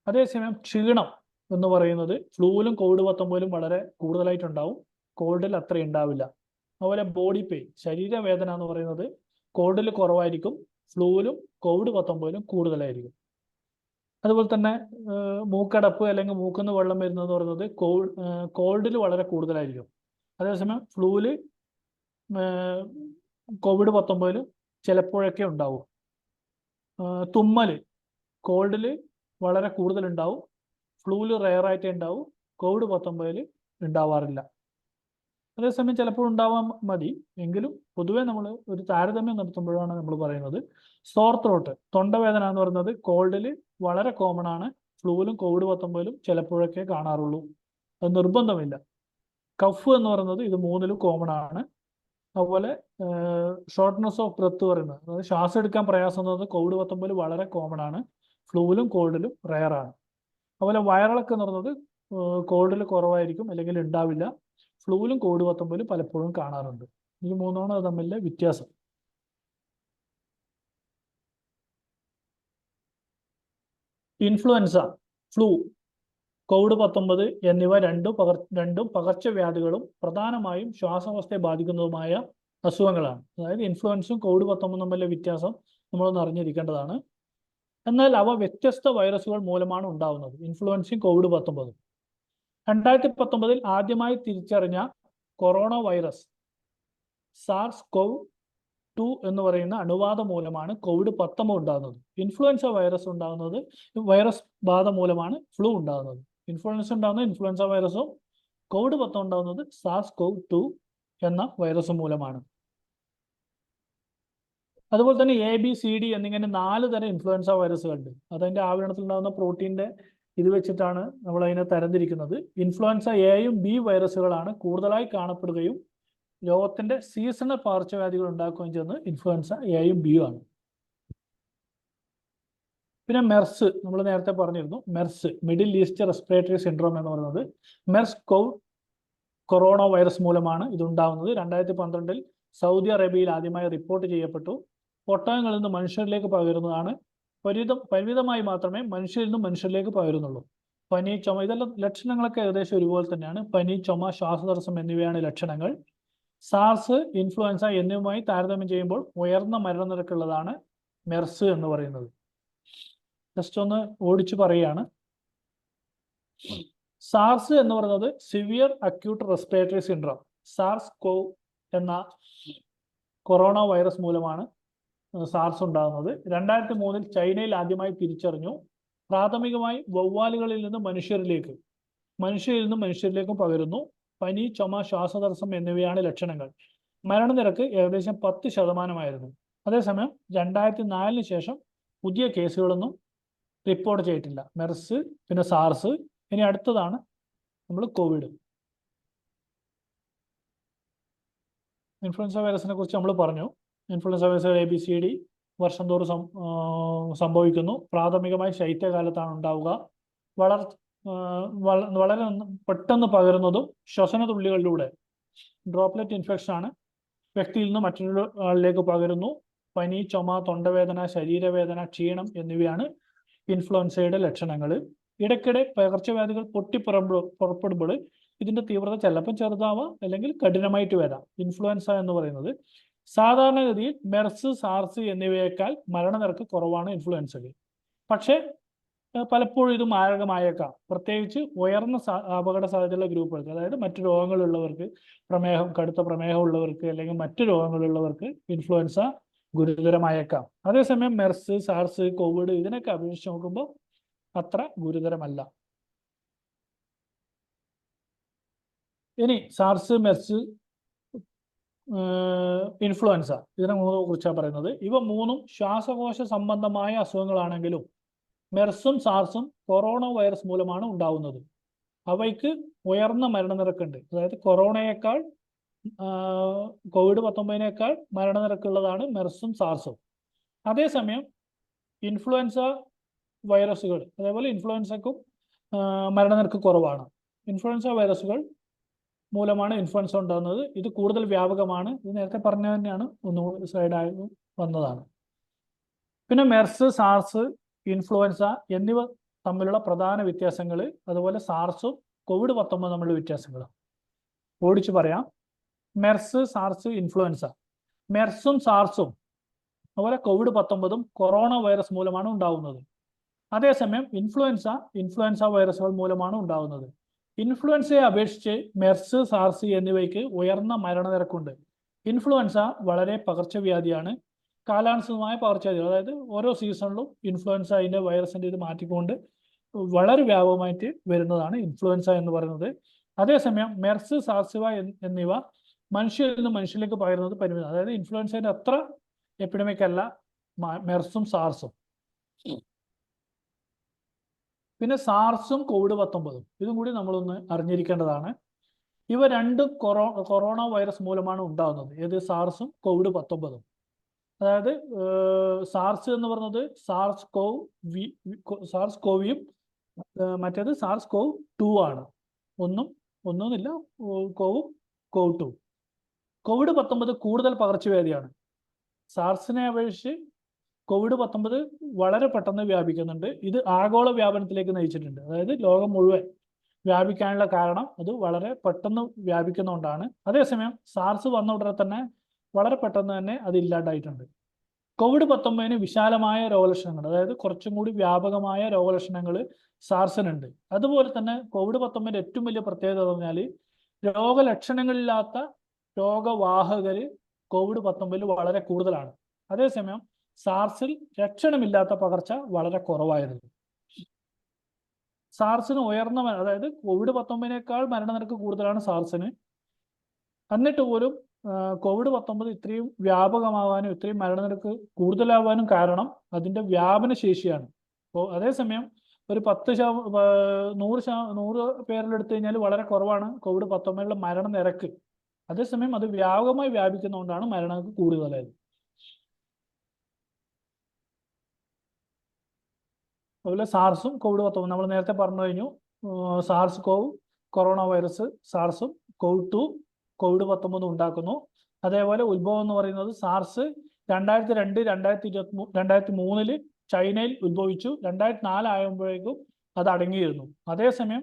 അതേസമയം ക്ഷീണം എന്ന് പറയുന്നത് ഫ്ലൂവിലും COVID-19 വളരെ കൂടുതലായിട്ടുണ്ടാവും, കോൾഡിൽ അത്ര ഉണ്ടാവില്ല. അതുപോലെ ബോഡി പെയിൻ, ശരീരവേദന എന്ന് പറയുന്നത് കോൾഡിൽ കുറവായിരിക്കും, ഫ്ലൂവിലും COVID-19 കൂടുതലായിരിക്കും. അതുപോലെ തന്നെ മൂക്കടപ്പ് അല്ലെങ്കിൽ മൂക്കുന്ന് വെള്ളം വരുന്നതെന്ന് പറയുന്നത് കോൾഡിൽ വളരെ കൂടുതലായിരിക്കും. അതേസമയം ഫ്ലൂവിൽ COVID-19 ചിലപ്പോഴൊക്കെ ഉണ്ടാവും. തുമ്മൽ കോൾഡിൽ വളരെ കൂടുതലുണ്ടാവും, ഫ്ലൂവിൽ റെയറായിട്ടേ ഉണ്ടാവും, COVID-19 ഉണ്ടാവാറില്ല. അതേസമയം ചിലപ്പോൾ ഉണ്ടാവാൻ മതി, എങ്കിലും പൊതുവെ നമ്മൾ ഒരു താരതമ്യം നടത്തുമ്പോഴാണ് നമ്മൾ പറയുന്നത്. സോർ ത്രോട്ട്, തൊണ്ടവേദന എന്ന് പറയുന്നത് കോൾഡിൽ വളരെ കോമൺ ആണ്, ഫ്ലൂവിലും COVID-19 ചിലപ്പോഴൊക്കെ കാണാറുള്ളൂ, അത് നിർബന്ധമില്ല. കഫ് എന്ന് പറയുന്നത് ഇത് 3 കോമൺ ആണ്. അതുപോലെ ഷോർട്ട്നെസ് ഓഫ് ബ്രെത്ത് പറയുന്നത്, അതായത് ശ്വാസം എടുക്കാൻ പ്രയാസം എന്ന് പറയുന്നത് COVID-19 വളരെ കോമൺ ആണ്, ഫ്ലൂവിലും കോൾഡിലും റെയർ ആണ്. അതുപോലെ വയറിളക്കം എന്ന് പറയുന്നത് കോവിഡിൽ കുറവായിരിക്കും, അല്ലെങ്കിൽ ഉണ്ടാവില്ല. ഫ്ലൂവിലും COVID-19 പലപ്പോഴും കാണാറുണ്ട്. ഈ മൂന്നാണ് അത് തമ്മിലെ വ്യത്യാസം. ഇൻഫ്ലുവൻസ, ഫ്ലൂ, COVID-19 എന്നിവ രണ്ടും പകർച്ചവ്യാധികളും പ്രധാനമായും ശ്വാസകോശത്തെ ബാധിക്കുന്നതുമായ അസുഖങ്ങളാണ്. അതായത് ഇൻഫ്ലുവൻസും COVID-19 തമ്മിലെ വ്യത്യാസം നമ്മളൊന്ന് അറിഞ്ഞിരിക്കേണ്ടതാണ്. എന്നാൽ അവ വ്യത്യസ്ത വൈറസുകൾ മൂലമാണ് ഉണ്ടാവുന്നത്. ഇൻഫ്ലുവൻസും COVID-19. 2019 ആദ്യമായി തിരിച്ചറിഞ്ഞ കൊറോണ വൈറസ് SARS-CoV-2 എന്ന് പറയുന്ന അണുബാധ മൂലമാണ് COVID-19 ഉണ്ടാകുന്നത്. ഇൻഫ്ലുവൻസ വൈറസ് ബാധ മൂലമാണ് ഫ്ലൂ ഉണ്ടാകുന്നത്. ഇൻഫ്ലുവൻസ ഉണ്ടാകുന്നത് ഇൻഫ്ലുവൻസ വൈറസും, COVID-19 ഉണ്ടാകുന്നത് SARS-CoV-2 എന്ന വൈറസ് മൂലമാണ്. അതുപോലെ തന്നെ ABCD എന്നിങ്ങനെ 4 തരം ഇൻഫ്ലുവൻസ വൈറസുകളുണ്ട്. അതതിൻ്റെ ആവരണത്തിൽ ഉണ്ടാകുന്ന പ്രോട്ടീൻ്റെ ഇത് വെച്ചിട്ടാണ് നമ്മൾ അതിനെ തരംതിരിക്കുന്നത്. ഇൻഫ്ലുവൻസ എയും ബി വൈറസുകളാണ് കൂടുതലായി കാണപ്പെടുകയും ലോകത്തിന്റെ സീസണൽ പകർച്ചവ്യാധികൾ ഉണ്ടാക്കുകയും ചെയ്യുന്നത് ഇൻഫ്ലുവൻസ എയും ബിയും ആണ്. പിന്നെ മെർസ്, നമ്മൾ നേരത്തെ പറഞ്ഞിരുന്നു, Merz, middle east respiratory syndrome എന്ന് പറയുന്നത് മെർസ് കൊറോണ വൈറസ് മൂലമാണ് ഇതുണ്ടാകുന്നത്. 2012 സൗദി അറേബ്യയിൽ ആദ്യമായി റിപ്പോർട്ട് ചെയ്യപ്പെട്ടു. ഒട്ടകങ്ങളിൽ നിന്ന് മനുഷ്യരിലേക്ക് പകരുന്നതാണ്. പരിമിതമായി മാത്രമേ മനുഷ്യരിൽ നിന്ന് മനുഷ്യരിലേക്ക് പകരുന്നുള്ളൂ. പനി, ചുമ, ഇതെല്ലാം ലക്ഷണങ്ങളൊക്കെ ഏകദേശം ഒരുപോലെ തന്നെയാണ്. പനി, ചുമ, ശ്വാസതടസ്സം എന്നിവയാണ് ലക്ഷണങ്ങൾ. സാർസ്, ഇൻഫ്ലുവൻസ എന്നിവയുമായി താരതമ്യം ചെയ്യുമ്പോൾ ഉയർന്ന മരണനിരക്കുള്ളതാണ് മെർസ് എന്ന് പറയുന്നത്. ജസ്റ്റ് ഒന്ന് ഓടിച്ചു പറയുകയാണ്. സാർസ് എന്ന് പറയുന്നത് severe acute respiratory syndrome, SARS-CoV എന്ന കൊറോണ വൈറസ് മൂലമാണ് സാർസ് ഉണ്ടാകുന്നത്. 2003 ചൈനയിൽ ആദ്യമായി തിരിച്ചറിഞ്ഞു. പ്രാഥമികമായി വവ്വാലുകളിൽ നിന്ന് മനുഷ്യരിൽ നിന്ന് മനുഷ്യരിലേക്കും പകരുന്നു. പനി, ചുമ, ശ്വാസതടസ്സം എന്നിവയാണ് ലക്ഷണങ്ങൾ. മരണനിരക്ക് ഏകദേശം 10%. അതേസമയം 2004 ശേഷം പുതിയ കേസുകളൊന്നും റിപ്പോർട്ട് ചെയ്തിട്ടില്ല. മെർസ്, പിന്നെ സാർസ്, ഇനി അടുത്തതാണ് നമ്മൾ കോവിഡ്. ഇൻഫ്ലുവൻസ വൈറസിനെ കുറിച്ച് നമ്മൾ പറഞ്ഞു. ഇൻഫ്ലുവൻസ വൈറസ് ABCD വർഷം തോറും സംഭവിക്കുന്നു. പ്രാഥമികമായി ശൈത്യകാലത്താണ് ഉണ്ടാവുക. വളരെ പെട്ടെന്ന് പകരുന്നതും ശ്വസന തുള്ളികളിലൂടെ ഡ്രോപ്ലെറ്റ് ഇൻഫെക്ഷൻ ആണ്. വ്യക്തിയിൽ നിന്ന് മറ്റൊരാളിലേക്ക് പകരുന്നു. പനി, ചുമ, തൊണ്ടവേദന, ശരീരവേദന, ക്ഷീണം എന്നിവയാണ് ഇൻഫ്ലുവൻസയുടെ ലക്ഷണങ്ങൾ. ഇടയ്ക്കിടെ പകർച്ചവ്യാധികൾ പുറപ്പെടുമ്പോൾ ഇതിന്റെ തീവ്രത ചിലപ്പോൾ ചെറുതാവാം, അല്ലെങ്കിൽ കഠിനമായിട്ട് വരാം. ഇൻഫ്ലുവൻസ എന്ന് പറയുന്നത് സാധാരണഗതിയിൽ മെർസ്, സാർസ് എന്നിവയേക്കാൾ മരണനിരക്ക് കുറവാണ് ഇൻഫ്ലുവൻസയിൽ. പക്ഷേ പലപ്പോഴും ഇത് മാരകമായേക്കാം, പ്രത്യേകിച്ച് ഉയർന്ന അപകട സാധ്യതയുള്ള ഗ്രൂപ്പുകൾക്ക്. അതായത് മറ്റു രോഗങ്ങളുള്ളവർക്ക്, കടുത്ത പ്രമേഹം ഉള്ളവർക്ക്, അല്ലെങ്കിൽ മറ്റു രോഗങ്ങളുള്ളവർക്ക് ഇൻഫ്ലുവൻസ ഗുരുതരമായേക്കാം. അതേസമയം മെർസ്, സാർസ്, കോവിഡ് ഇതിനൊക്കെ അപേക്ഷിച്ച് നോക്കുമ്പോൾ അത്ര ഗുരുതരമല്ല. ഇനി സാർസ്, മെർസ്, ഇൻഫ്ലുവൻസ, ഇതിനെ കുറിച്ചാണ് പറയുന്നത്. ഇവ മൂന്നും ശ്വാസകോശ സംബന്ധമായ അസുഖങ്ങളാണെങ്കിലും മെർസും സാർസും കൊറോണ വൈറസ് മൂലമാണ് ഉണ്ടാവുന്നത്. അവയ്ക്ക് ഉയർന്ന മരണനിരക്കുണ്ട്. അതായത് കൊറോണയേക്കാൾ, COVID-19 മരണനിരക്കുള്ളതാണ് മെർസും സാർസും. അതേസമയം ഇൻഫ്ലുവൻസ വൈറസുകൾ, അതേപോലെ ഇൻഫ്ലുവൻസക്കും മരണനിരക്ക് കുറവാണ്. ഇൻഫ്ലുവൻസ വൈറസുകൾ മൂലമാണ് ഇൻഫ്ലുവൻസ ഉണ്ടാകുന്നത്. ഇത് കൂടുതൽ വ്യാപകമാണ്. ഇത് നേരത്തെ പറഞ്ഞ തന്നെയാണ്, ഒന്നുകൂടി സൈഡായി വന്നതാണ്. പിന്നെ മെർസ്, സാർസ്, ഇൻഫ്ലുവൻസ എന്നിവ തമ്മിലുള്ള പ്രധാന വ്യത്യാസങ്ങൾ, അതുപോലെ സാർസും COVID-19 തമ്മിലുള്ള വ്യത്യാസങ്ങൾ ഓടിച്ചു പറയാം. MERS, SARS, influenza. മെർസും സാർസും അതുപോലെ COVID-19 കൊറോണ വൈറസ് മൂലമാണ് ഉണ്ടാകുന്നത്. അതേസമയം ഇൻഫ്ലുവൻസ വൈറസുകൾ മൂലമാണ് ഉണ്ടാകുന്നത്. ഇൻഫ്ലുവൻസയെ അപേക്ഷിച്ച് മെർസ്, സാർസ് എന്നിവയ്ക്ക് ഉയർന്ന മരണനിരക്കുണ്ട്. ഇൻഫ്ലുവൻസ വളരെ പകർച്ചവ്യാധിയാണ്. കാലാനുസൃതമായ പകർച്ചവ്യാധികൾ, അതായത് ഓരോ സീസണിലും ഇൻഫ്ലുവൻസ അതിൻ്റെ വൈറസിൻ്റെ ഇത് മാറ്റിക്കൊണ്ട് വളരെ വ്യാപകമായിട്ട് വരുന്നതാണ് ഇൻഫ്ലുവൻസ എന്ന് പറയുന്നത്. അതേസമയം മെർസ്, സാർസ് എന്നിവ മനുഷ്യരിൽ നിന്ന് മനുഷ്യരിലേക്ക് പകരുന്നത് പരിമിതം. അതായത് ഇൻഫ്ലുവൻസയുടെ അത്ര എപ്പിഡമിക് അല്ല മെർസും സാർസും. പിന്നെ സാർസും COVID-19 ഇതും കൂടി നമ്മളൊന്ന് അറിഞ്ഞിരിക്കേണ്ടതാണ്. ഇവ രണ്ടും കൊറോണ വൈറസ് മൂലമാണ് ഉണ്ടാകുന്നത്. ഏത്? സാർസും COVID-19. അതായത് സാർസ് എന്ന് പറയുന്നത് സാർസ് കോവിയും മറ്റേത് സാർസ് കോവ് 2 ആണ്. ഒന്നുമില്ല, കോവും കോവ് 2. COVID-19 കൂടുതൽ പകർച്ചവ്യാധിയാണ്. സാർസിനെ അപേക്ഷിച്ച് COVID-19 വളരെ പെട്ടെന്ന് വ്യാപിക്കുന്നുണ്ട്. ഇത് ആഗോള വ്യാപനത്തിലേക്ക് നയിച്ചിട്ടുണ്ട്. അതായത് ലോകം മുഴുവൻ വ്യാപിക്കാനുള്ള കാരണം അത് വളരെ പെട്ടെന്ന് വ്യാപിക്കുന്നതുകൊണ്ടാണ്. അതേസമയം സാർസ് വന്ന ഉടനെ തന്നെ വളരെ പെട്ടെന്ന് തന്നെ അത് ഇല്ലാണ്ടായിട്ടുണ്ട്. COVID-19 വിശാലമായ രോഗലക്ഷണങ്ങൾ, അതായത് കുറച്ചും കൂടി വ്യാപകമായ രോഗലക്ഷണങ്ങൾ സാർസിനുണ്ട്. അതുപോലെ തന്നെ COVID-19 ഏറ്റവും വലിയ പ്രത്യേകത എന്ന് പറഞ്ഞാൽ രോഗലക്ഷണങ്ങളില്ലാത്ത രോഗവാഹകർ COVID-19 വളരെ കൂടുതലാണ്. അതേസമയം സാർസിൽ ലക്ഷണമില്ലാത്ത പകർച്ച വളരെ കുറവായിരുന്നു. സാർസിന് ഉയർന്ന, അതായത് COVID-19 മരണനിരക്ക് കൂടുതലാണ് സാർസിന്. എന്നിട്ട് പോലും COVID-19 ഇത്രയും വ്യാപകമാവാനും ഇത്രയും മരണനിരക്ക് കൂടുതലാവാനും കാരണം അതിൻ്റെ വ്യാപന ശേഷിയാണ്. അപ്പോൾ അതേസമയം ഒരു 100 പേരിലെടുത്തു കഴിഞ്ഞാൽ വളരെ കുറവാണ് COVID-19 മരണനിരക്ക്. അതേസമയം അത് വ്യാപകമായി വ്യാപിക്കുന്നതുകൊണ്ടാണ് മരണനിരക്ക് കൂടുതലായത്. അതുപോലെ സാർസും COVID-19 നമ്മൾ നേരത്തെ പറഞ്ഞു കഴിഞ്ഞു. സാർസ് കോവ് കൊറോണ വൈറസ്, സാർസും കോവ് 2 COVID-19 ഉണ്ടാക്കുന്നു. അതേപോലെ ഉത്ഭവം എന്ന് പറയുന്നത് സാർസ് 2002, 2003 ചൈനയിൽ ഉത്ഭവിച്ചു. 2004 ആകുമ്പോഴേക്കും അത് അടങ്ങിയിരുന്നു. അതേസമയം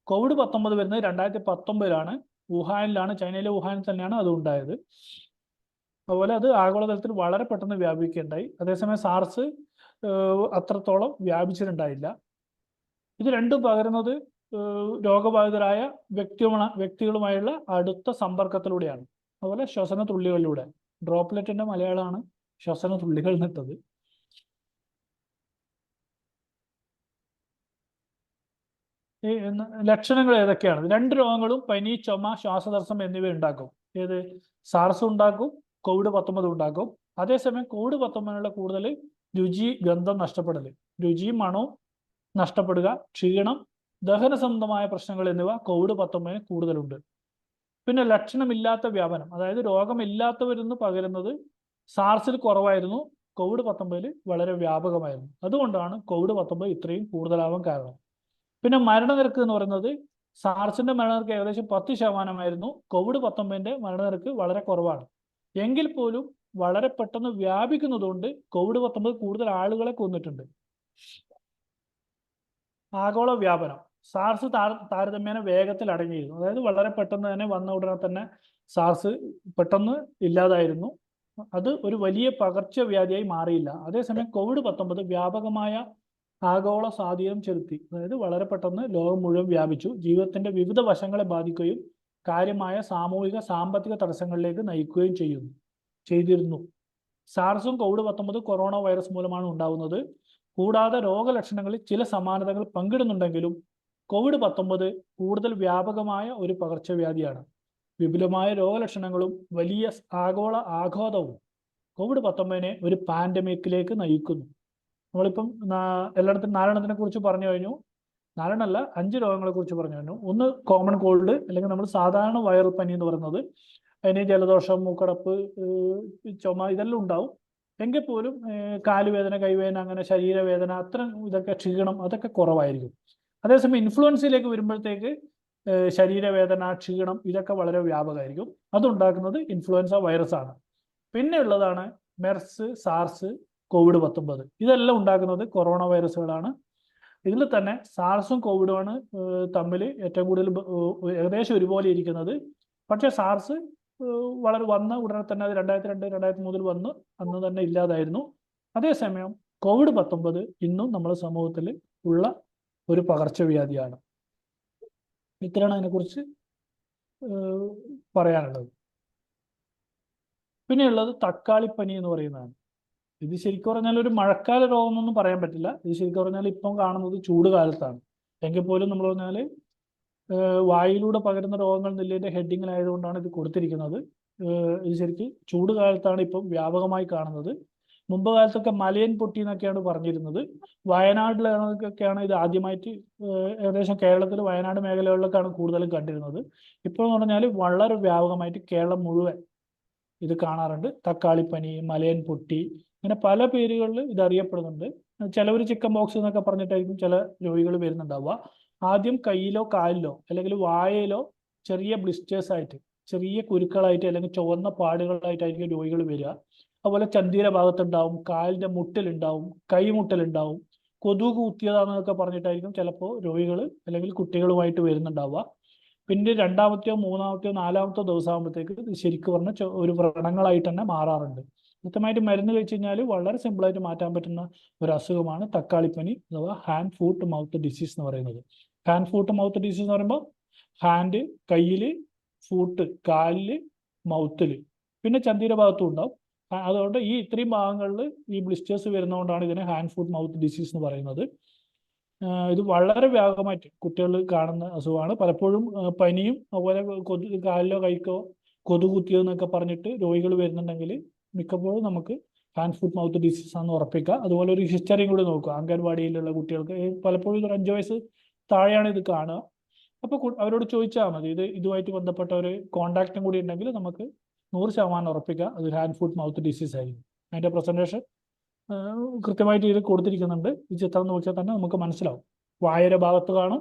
COVID-19 വരുന്നത് 2019 വുഹാനിലാണ്, ചൈനയിലെ വുഹാനിൽ തന്നെയാണ് അത് ഉണ്ടായത്. അതുപോലെ അത് ആഗോളതലത്തിൽ വളരെ പെട്ടെന്ന് വ്യാപിക്കുകയുണ്ടായി. അതേസമയം സാർസ് അത്രത്തോളം വ്യാപിച്ചിട്ടുണ്ടായില്ല. ഇത് രണ്ടും പകരുന്നത് രോഗബാധിതരായ വ്യക്തികളുമായുള്ള അടുത്ത സമ്പർക്കത്തിലൂടെയാണ്. അതുപോലെ ശ്വസന തുള്ളികളിലൂടെ. ഡ്രോപ്ലെറ്റിന്റെ മലയാളമാണ് ശ്വസന തുള്ളികൾ എന്നിട്ടത്. ഈ ലക്ഷണങ്ങൾ ഏതൊക്കെയാണ്? 2 രോഗങ്ങളും പനി, ചുമ, ശ്വാസതടസ്സം എന്നിവ ഉണ്ടാക്കും. ഏത്? സാർസ് ഉണ്ടാക്കും, COVID-19 ഉണ്ടാക്കും. അതേസമയം COVID-19 കൂടുതൽ രുചി, ഗന്ധം നഷ്ടപ്പെടൽ, രുചിയും മണവും നഷ്ടപ്പെടുക, ക്ഷീണം, ദഹന സംബന്ധമായ പ്രശ്നങ്ങൾ എന്നിവ COVID-19 കൂടുതലുണ്ട്. പിന്നെ ലക്ഷണമില്ലാത്ത വ്യാപനം, അതായത് രോഗമില്ലാത്തവരിൽ നിന്ന് പകരുന്നത് സാർസിൽ കുറവായിരുന്നു, COVID-19 വളരെ വ്യാപകമായിരുന്നു. അതുകൊണ്ടാണ് COVID-19 ഇത്രയും കൂടുതലാവാൻ കാരണം. പിന്നെ മരണനിരക്ക് എന്ന് പറയുന്നത് സാർസിന്റെ മരണനിരക്ക് ഏകദേശം 10% COVID-19 മരണനിരക്ക് വളരെ കുറവാണ്. എങ്കിൽ പോലും വളരെ പെട്ടെന്ന് വ്യാപിക്കുന്നതുകൊണ്ട് COVID-19 കൂടുതൽ ആളുകളെ കൊന്നിട്ടുണ്ട്. ആഗോള വ്യാപനം. സാർസ് താരതമ്യേന വേഗത്തിൽ അടങ്ങിയിരുന്നു. അതായത് വളരെ പെട്ടെന്ന് തന്നെ വന്ന ഉടനെ തന്നെ സാർസ് പെട്ടെന്ന് ഇല്ലാതായിരുന്നു. അത് ഒരു വലിയ പകർച്ചവ്യാധിയായി മാറിയില്ല. അതേസമയം COVID-19 വ്യാപകമായ ആഗോള സ്വാധീനം ചെലുത്തി. അതായത് വളരെ പെട്ടെന്ന് ലോകം മുഴുവൻ വ്യാപിച്ചു, ജീവിതത്തിന്റെ വിവിധ വശങ്ങളെ ബാധിക്കുകയും കാര്യമായ സാമൂഹിക സാമ്പത്തിക തടസ്സങ്ങളിലേക്ക് നയിക്കുകയും ചെയ്തിരുന്നു. സാർസും COVID-19 കൊറോണ വൈറസ് മൂലമാണ് ഉണ്ടാവുന്നത്. കൂടാതെ രോഗലക്ഷണങ്ങളിൽ ചില സമാനതകൾ പങ്കിടുന്നുണ്ടെങ്കിലും COVID-19 കൂടുതൽ വ്യാപകമായ ഒരു പകർച്ചവ്യാധിയാണ്. വിപുലമായ രോഗലക്ഷണങ്ങളും വലിയ ആഗോള ആഘാതവും COVID-19 ഒരു പാൻഡമിക്കിലേക്ക് നയിക്കുന്നു. നമ്മളിപ്പം എല്ലായിടത്തും 4 കുറിച്ച് പറഞ്ഞു കഴിഞ്ഞു. 5 രോഗങ്ങളെ കുറിച്ച് പറഞ്ഞു കഴിഞ്ഞു. ഒന്ന് കോമൺ കോൾഡ്, അല്ലെങ്കിൽ നമ്മൾ സാധാരണ വൈറൽ പനി എന്ന് പറയുന്നത്. അതിന് ജലദോഷം, മൂക്കടപ്പ്, ചുമ ഇതെല്ലാം ഉണ്ടാവും. എങ്കിൽ പോലും കാലുവേദന, കൈവേദന, അങ്ങനെ ശരീരവേദന, ഇതൊക്കെ ക്ഷീണം, അതൊക്കെ കുറവായിരിക്കും. അതേസമയം ഇൻഫ്ലുവൻസയിലേക്ക് വരുമ്പോഴത്തേക്ക് ശരീരവേദന, ക്ഷീണം ഇതൊക്കെ വളരെ വ്യാപകമായിരിക്കും. അതുണ്ടാക്കുന്നത് ഇൻഫ്ലുവൻസ വൈറസ് ആണ്. പിന്നെ ഉള്ളതാണ് മെർസ്, സാർസ്, COVID-19. ഇതെല്ലാം ഉണ്ടാക്കുന്നത് കൊറോണ വൈറസുകളാണ്. ഇതിൽ തന്നെ സാർസും കോവിഡുമാണ് തമ്മിൽ ഏറ്റവും കൂടുതൽ ഏകദേശം ഒരുപോലെ ഇരിക്കുന്നത്. പക്ഷേ സാർസ് വളരെ വന്ന ഉടനെ തന്നെ അത് 2002, 2003 വന്ന് അന്ന് തന്നെ ഇല്ലാതായിരുന്നു. അതേസമയം COVID-19 ഇന്നും നമ്മുടെ സമൂഹത്തിൽ ഉള്ള ഒരു പകർച്ചവ്യാധിയാണ്. ഇത്രയാണ് അതിനെക്കുറിച്ച് പറയാനുള്ളത്. പിന്നെയുള്ളത് തക്കാളിപ്പനി എന്ന് പറയുന്നതാണ്. ഇത് ശരിക്കും പറഞ്ഞാൽ ഒരു മഴക്കാല രോഗം എന്നൊന്നും പറയാൻ പറ്റില്ല. ഇത് ശരിക്കും പറഞ്ഞാൽ ഇപ്പം കാണുന്നത് ചൂട് കാലത്താണ്. എങ്കിൽ പോലും നമ്മൾ പറഞ്ഞാൽ വായിലൂടെ പകരുന്ന രോഗങ്ങൾ എന്നുള്ളതിൻ്റെ ഹെഡിങ്ങിലായതുകൊണ്ടാണ് ഇത് കൊടുത്തിരിക്കുന്നത്. ഇത് ശരിക്കും ചൂട് കാലത്താണ് ഇപ്പം വ്യാപകമായി കാണുന്നത്. മുമ്പ് കാലത്തൊക്കെ മലയൻ പൊട്ടി എന്നൊക്കെയാണ് പറഞ്ഞിരുന്നത്. വയനാട്ടിലൊക്കെയാണ് ഇത് ആദ്യമായിട്ട്, ഏകദേശം കേരളത്തിൽ വയനാട് മേഖലകളിലൊക്കെയാണ് കൂടുതലും കണ്ടിരുന്നത്. ഇപ്പോൾ എന്ന് പറഞ്ഞാൽ വളരെ വ്യാപകമായിട്ട് കേരളം മുഴുവൻ ഇത് കാണാറുണ്ട്. തക്കാളിപ്പനി, മലയൻ പൊട്ടി, അങ്ങനെ പല പേരുകളിൽ ഇത് അറിയപ്പെടുന്നുണ്ട്. ചിലവർ ചിക്കൻ ബോക്സ് എന്നൊക്കെ പറഞ്ഞിട്ടായിരിക്കും ചില രോഗികൾ വരുന്നുണ്ടാവുക. ആദ്യം കയ്യിലോ കാലിലോ അല്ലെങ്കിൽ വായയിലോ ചെറിയ ബ്ലിസ്റ്റേഴ്സ് ആയിട്ട്, ചെറിയ കുരുക്കളായിട്ട് അല്ലെങ്കിൽ ചുവന്ന പാടുകളായിട്ടായിരിക്കും രോഗികൾ വരിക. അതുപോലെ ചന്തിയുടെ ഭാഗത്തുണ്ടാവും, കാലിന്റെ മുട്ടിലുണ്ടാവും, കൈമുട്ടിലുണ്ടാവും. കൊതുക് കുത്തിയതാണെന്നൊക്കെ പറഞ്ഞിട്ടായിരിക്കും ചിലപ്പോൾ രോഗികൾ അല്ലെങ്കിൽ കുട്ടികളുമായിട്ട് വരുന്നുണ്ടാവുക. പിന്നെ രണ്ടാമത്തെയോ മൂന്നാമത്തെയോ നാലാമത്തെയോ ദിവസം ആകുമ്പോഴത്തേക്ക് ശരിക്കും പറഞ്ഞ ഒരു വ്രണങ്ങളായിട്ട് തന്നെ മാറാറുണ്ട്. കൃത്യമായിട്ട് മരുന്ന് കഴിച്ചു കഴിഞ്ഞാൽ വളരെ സിമ്പിളായിട്ട് മാറ്റാൻ പറ്റുന്ന ഒരു അസുഖമാണ് തക്കാളിപ്പനി അഥവാ ഹാൻഡ് ഫൂട്ട് മൗത്ത് ഡിസീസ് എന്ന് പറയുന്നത്. ഹാൻഡ് ഫൂട്ട് മൗത്ത് ഡിസീസ് എന്ന് പറയുമ്പോൾ ഹാൻഡ് കയ്യില്, ഫൂട്ട് കാലില്, മൗത്തില്, പിന്നെ ചന്തിയുടെ ഭാഗത്തും ഉണ്ടാവും. അതുകൊണ്ട് ഈ ഇത്രയും ഭാഗങ്ങളിൽ ഈ ബ്ലിസ്റ്റേഴ്സ് വരുന്നതുകൊണ്ടാണ് ഇതിനെ ഹാൻഡ് ഫുട്ട് മൗത്ത് ഡിസീസ് എന്ന് പറയുന്നത്. ഇത് വളരെ വ്യാപകമായിട്ട് കുട്ടികളിൽ കാണുന്ന അസുഖമാണ്. പലപ്പോഴും പനിയും അതുപോലെ കാലിലോ കൈക്കോ കൊതുക് കുത്തിയെന്നൊക്കെ പറഞ്ഞിട്ട് രോഗികൾ വരുന്നുണ്ടെങ്കിൽ മിക്കപ്പോഴും നമുക്ക് ഹാൻഡ് ഫുട്ട് മൗത്ത് ഡിസീസ് ആണെന്ന് ഉറപ്പിക്കുക. അതുപോലെ ഒരു ഹിസ്റ്ററിയും കൂടി നോക്കുക. അംഗൻവാടിയിലുള്ള കുട്ടികൾക്ക് പലപ്പോഴും ഒരു 5 വയസ്സ് താഴെയാണ് ഇത് കാണുക. അപ്പോൾ അവരോട് ചോദിച്ചാൽ മതി. ഇതുമായിട്ട് ബന്ധപ്പെട്ട ഒരു കോണ്ടാക്റ്റും കൂടി ഉണ്ടെങ്കിൽ നമുക്ക് 100% ഉറപ്പിക്കുക അത് ഹാൻഡ് ഫുട്ട് മൗത്ത് ഡിസീസ് ആയിരിക്കും. അതിന്റെ പ്രസന്റേഷൻ കൃത്യമായിട്ട് ഇത് കൊടുത്തിരിക്കുന്നുണ്ട്. ഈ ചിത്രം നോക്കിയാൽ തന്നെ നമുക്ക് മനസ്സിലാവും. വായയുടെ ഭാഗത്ത് കാണും,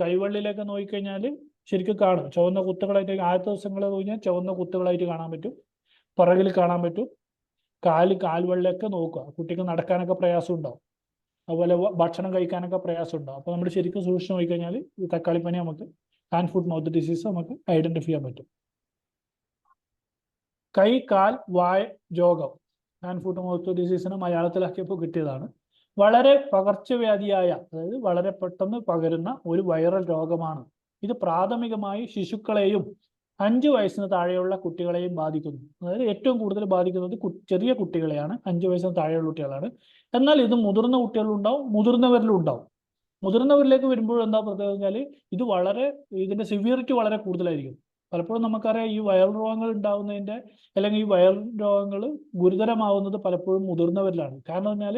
കൈവള്ളിയിലേക്ക് നോക്കിക്കഴിഞ്ഞാൽ ശരിക്കും കാണും ചുവന്ന കുത്തുകളായിട്ട്. ആദ്യത്തെ ദിവസങ്ങളിൽ കഴിഞ്ഞാൽ ചുവന്ന കുത്തുകളായിട്ട് കാണാൻ പറ്റും, പുറകിൽ കാണാൻ പറ്റും. കാൽവള്ളിയൊക്കെ നോക്കുക. കുട്ടിക്ക് നടക്കാനൊക്കെ പ്രയാസം ഉണ്ടാവും, അതുപോലെ ഭക്ഷണം കഴിക്കാനൊക്കെ പ്രയാസം ഉണ്ടാവും. അപ്പോൾ നമ്മൾ ശരിക്കും സൂക്ഷിച്ച് നോക്കിക്കഴിഞ്ഞാൽ ഈ തക്കാളിപ്പനി നമുക്ക് ഹാൻഡ് ഫുട്ട് മൗത്ത് ഡിസീസ് നമുക്ക് ഐഡന്റിഫൈ ചെയ്യാൻ പറ്റും. കൈ കാൽ വായ രോഗം ഹാൻഡ് ഫുട്ട് മൗത്ത് ഡിസീസിന് മലയാളത്തിലാക്കിയപ്പോൾ കിട്ടിയതാണ്. വളരെ പകർച്ചവ്യാധിയായ, അതായത് വളരെ പെട്ടെന്ന് പകരുന്ന ഒരു വൈറൽ രോഗമാണ്. ഇത് പ്രാഥമികമായി ശിശുക്കളെയും 5 വയസ്സിന് താഴെയുള്ള കുട്ടികളെയും ബാധിക്കുന്നു. അതായത് ഏറ്റവും കൂടുതൽ ബാധിക്കുന്നത് ചെറിയ കുട്ടികളെയാണ്, 5 വയസ്സിന് താഴെയുള്ള കുട്ടികളാണ്. എന്നാൽ ഇത് മുതിർന്ന കുട്ടികളിലുണ്ടാവും, മുതിർന്നവരിലും ഉണ്ടാവും. മുതിർന്നവരിലേക്ക് വരുമ്പോൾ എന്താ പ്രത്യേകത വെച്ചാൽ ഇതിന്റെ സിവിയറിറ്റി വളരെ കൂടുതലായിരിക്കും. പലപ്പോഴും നമുക്കറിയാം ഈ വൈറൽ രോഗങ്ങൾ ഉണ്ടാവുന്നതിന്റെ അല്ലെങ്കിൽ ഈ വൈറൽ രോഗങ്ങൾ ഗുരുതരമാവുന്നത് പലപ്പോഴും മുതിർന്നവരിലാണ്. കാരണം പറഞ്ഞാൽ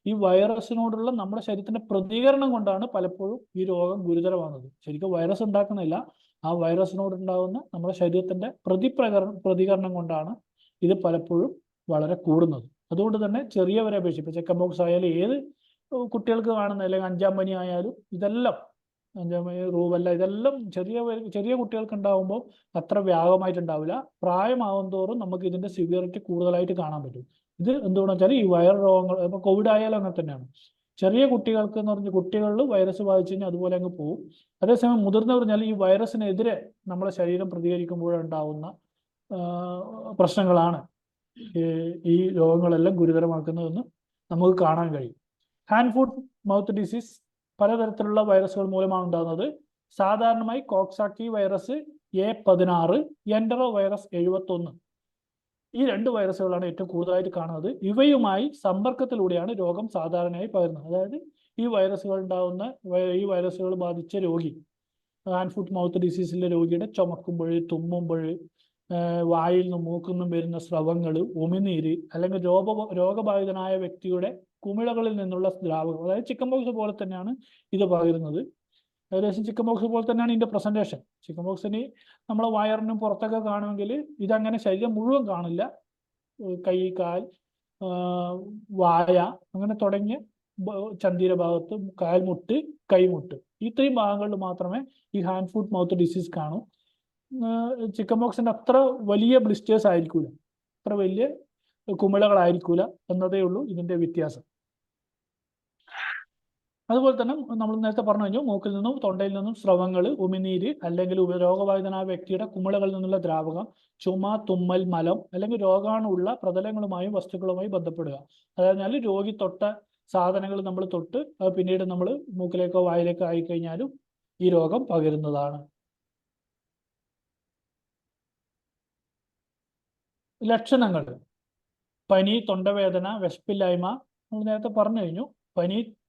ഈ വൈറസിനോടുള്ള നമ്മുടെ ശരീരത്തിന്റെ പ്രതികരണം കൊണ്ടാണ് പലപ്പോഴും ഈ രോഗം ഗുരുതരമാകുന്നത്. ശരിക്കും വൈറസ് ഉണ്ടാക്കുന്നില്ല, ആ വൈറസിനോടുണ്ടാകുന്ന നമ്മുടെ ശരീരത്തിന്റെ പ്രതികരണം കൊണ്ടാണ് ഇത് പലപ്പോഴും വളരെ കൂടുന്നത്. അതുകൊണ്ട് തന്നെ ചെറിയവരെ അപേക്ഷിച്ച് ഇപ്പൊ ചിക്കൻ ബോക്സ് ആയാലും ഏത് കുട്ടികൾക്ക് കാണുന്ന, അല്ലെങ്കിൽ 5ാം പനി ആയാലും ഇതെല്ലാം, 5ാം പനി, റൂബല്ല, ഇതെല്ലാം ചെറിയ കുട്ടികൾക്ക് ഉണ്ടാകുമ്പോൾ അത്ര വ്യാപകമായിട്ടുണ്ടാവില്ല. പ്രായമാവും തോറും നമുക്ക് ഇതിന്റെ സിവിയറിറ്റി കൂടുതലായിട്ട് കാണാൻ പറ്റും. ഇത് എന്തുകൊണ്ടെന്ന് വെച്ചാൽ ഈ വൈറൽ രോഗങ്ങൾ, ഇപ്പൊ കോവിഡ് ആയാലും അങ്ങനെ തന്നെയാണ്. ചെറിയ കുട്ടികൾക്ക് എന്ന് പറഞ്ഞാൽ കുട്ടികളിൽ വൈറസ് ബാധിച്ചു കഴിഞ്ഞാൽ അതുപോലെ അങ്ങ് പോകും. അതേസമയം മുതിർന്നവർ പറഞ്ഞാൽ ഈ വൈറസിനെതിരെ നമ്മുടെ ശരീരം പ്രതികരിക്കുമ്പോഴുണ്ടാവുന്ന പ്രശ്നങ്ങളാണ് ഈ രോഗങ്ങളെല്ലാം ഗുരുതരമാക്കുന്നതെന്ന് നമുക്ക് കാണാൻ കഴിയും. ഹാൻഡ് ഫുട്ട് മൗത്ത് ഡിസീസ് പലതരത്തിലുള്ള വൈറസുകൾ മൂലമാണ് ഉണ്ടാകുന്നത്. സാധാരണമായി Coxsackie virus A16, entero virus 71, ഈ 2 വൈറസുകളാണ് ഏറ്റവും കൂടുതലായിട്ട് കാണുന്നത്. ഇവയുമായി സമ്പർക്കത്തിലൂടെയാണ് രോഗം സാധാരണയായി പകരുന്നത്. അതായത് ഈ വൈറസുകൾ ബാധിച്ച രോഗി, ഹാൻഡ് ഫുട്ട് മൗത്ത് ഡിസീസിലെ രോഗിയുടെ ചുമക്കുമ്പോൾ, തുമ്മുമ്പോൾ, വായിൽ നിന്നും മൂക്കിൽ നിന്നും വരുന്ന സ്രവങ്ങൾ, ഉമിനീര്, അല്ലെങ്കിൽ രോഗബാധിതനായ വ്യക്തിയുടെ കുമിളകളിൽ നിന്നുള്ള ദ്രാവകം, അതായത് ചിക്കൻ ബോക്സ് പോലെ തന്നെയാണ് ഇത് പകരുന്നത്. ഏകദേശം ചിക്കൻ ബോക്സ് പോലെ തന്നെയാണ് ഇതിന്റെ പ്രസന്റേഷൻ. ചിക്കൻ ബോക്സിന് നമ്മളെ വയറിനും പുറത്തൊക്കെ കാണുമെങ്കിൽ ഇതങ്ങനെ ശരീരം മുഴുവൻ കാണില്ല. കൈ, കാൽ, വായ, അങ്ങനെ തുടങ്ങിയ ചന്തിയുടെ ഭാഗത്ത്, കാൽമുട്ട്, കൈമുട്ട്, ഇത്രയും ഭാഗങ്ങളിൽ മാത്രമേ ഈ ഹാൻഡ് ഫുട്ട് മൗത്ത് ഡിസീസ് കാണൂ. ചിക്കൻ ബോക്സിന്റെ അത്ര വലിയ ബ്ലിസ്റ്റേഴ്സ് ആയിരിക്കൂല, അത്ര വലിയ കുമിളകളായിരിക്കൂല എന്നതേ ഉള്ളൂ ഇതിന്റെ വ്യത്യാസം. അതുപോലെ തന്നെ നമ്മൾ നേരത്തെ പറഞ്ഞു കഴിഞ്ഞു, മൂക്കിൽ നിന്നും തൊണ്ടയിൽ നിന്നും സ്രവങ്ങൾ, ഉമിനീര്, അല്ലെങ്കിൽ രോഗബാധിതനായ വ്യക്തിയുടെ കുമിളകളിൽ നിന്നുള്ള ദ്രാവകം, ചുമ, തുമ്മൽ, മലം, അല്ലെങ്കിൽ രോഗാണുള്ള പ്രതലങ്ങളുമായും വസ്തുക്കളുമായി ബന്ധപ്പെടുക. അതായത് രോഗി തൊട്ട സാധനങ്ങൾ നമ്മൾ തൊട്ട് അത് പിന്നീട് നമ്മൾ മൂക്കിലേക്കോ വായിലേക്കോ ആയിക്കഴിഞ്ഞാലും ഈ രോഗം പകരുന്നതാണ്. ലക്ഷണങ്ങൾ: പനി, തൊണ്ടവേദന, വിശപ്പില്ലായ്മ. നമ്മൾ നേരത്തെ പറഞ്ഞു കഴിഞ്ഞു.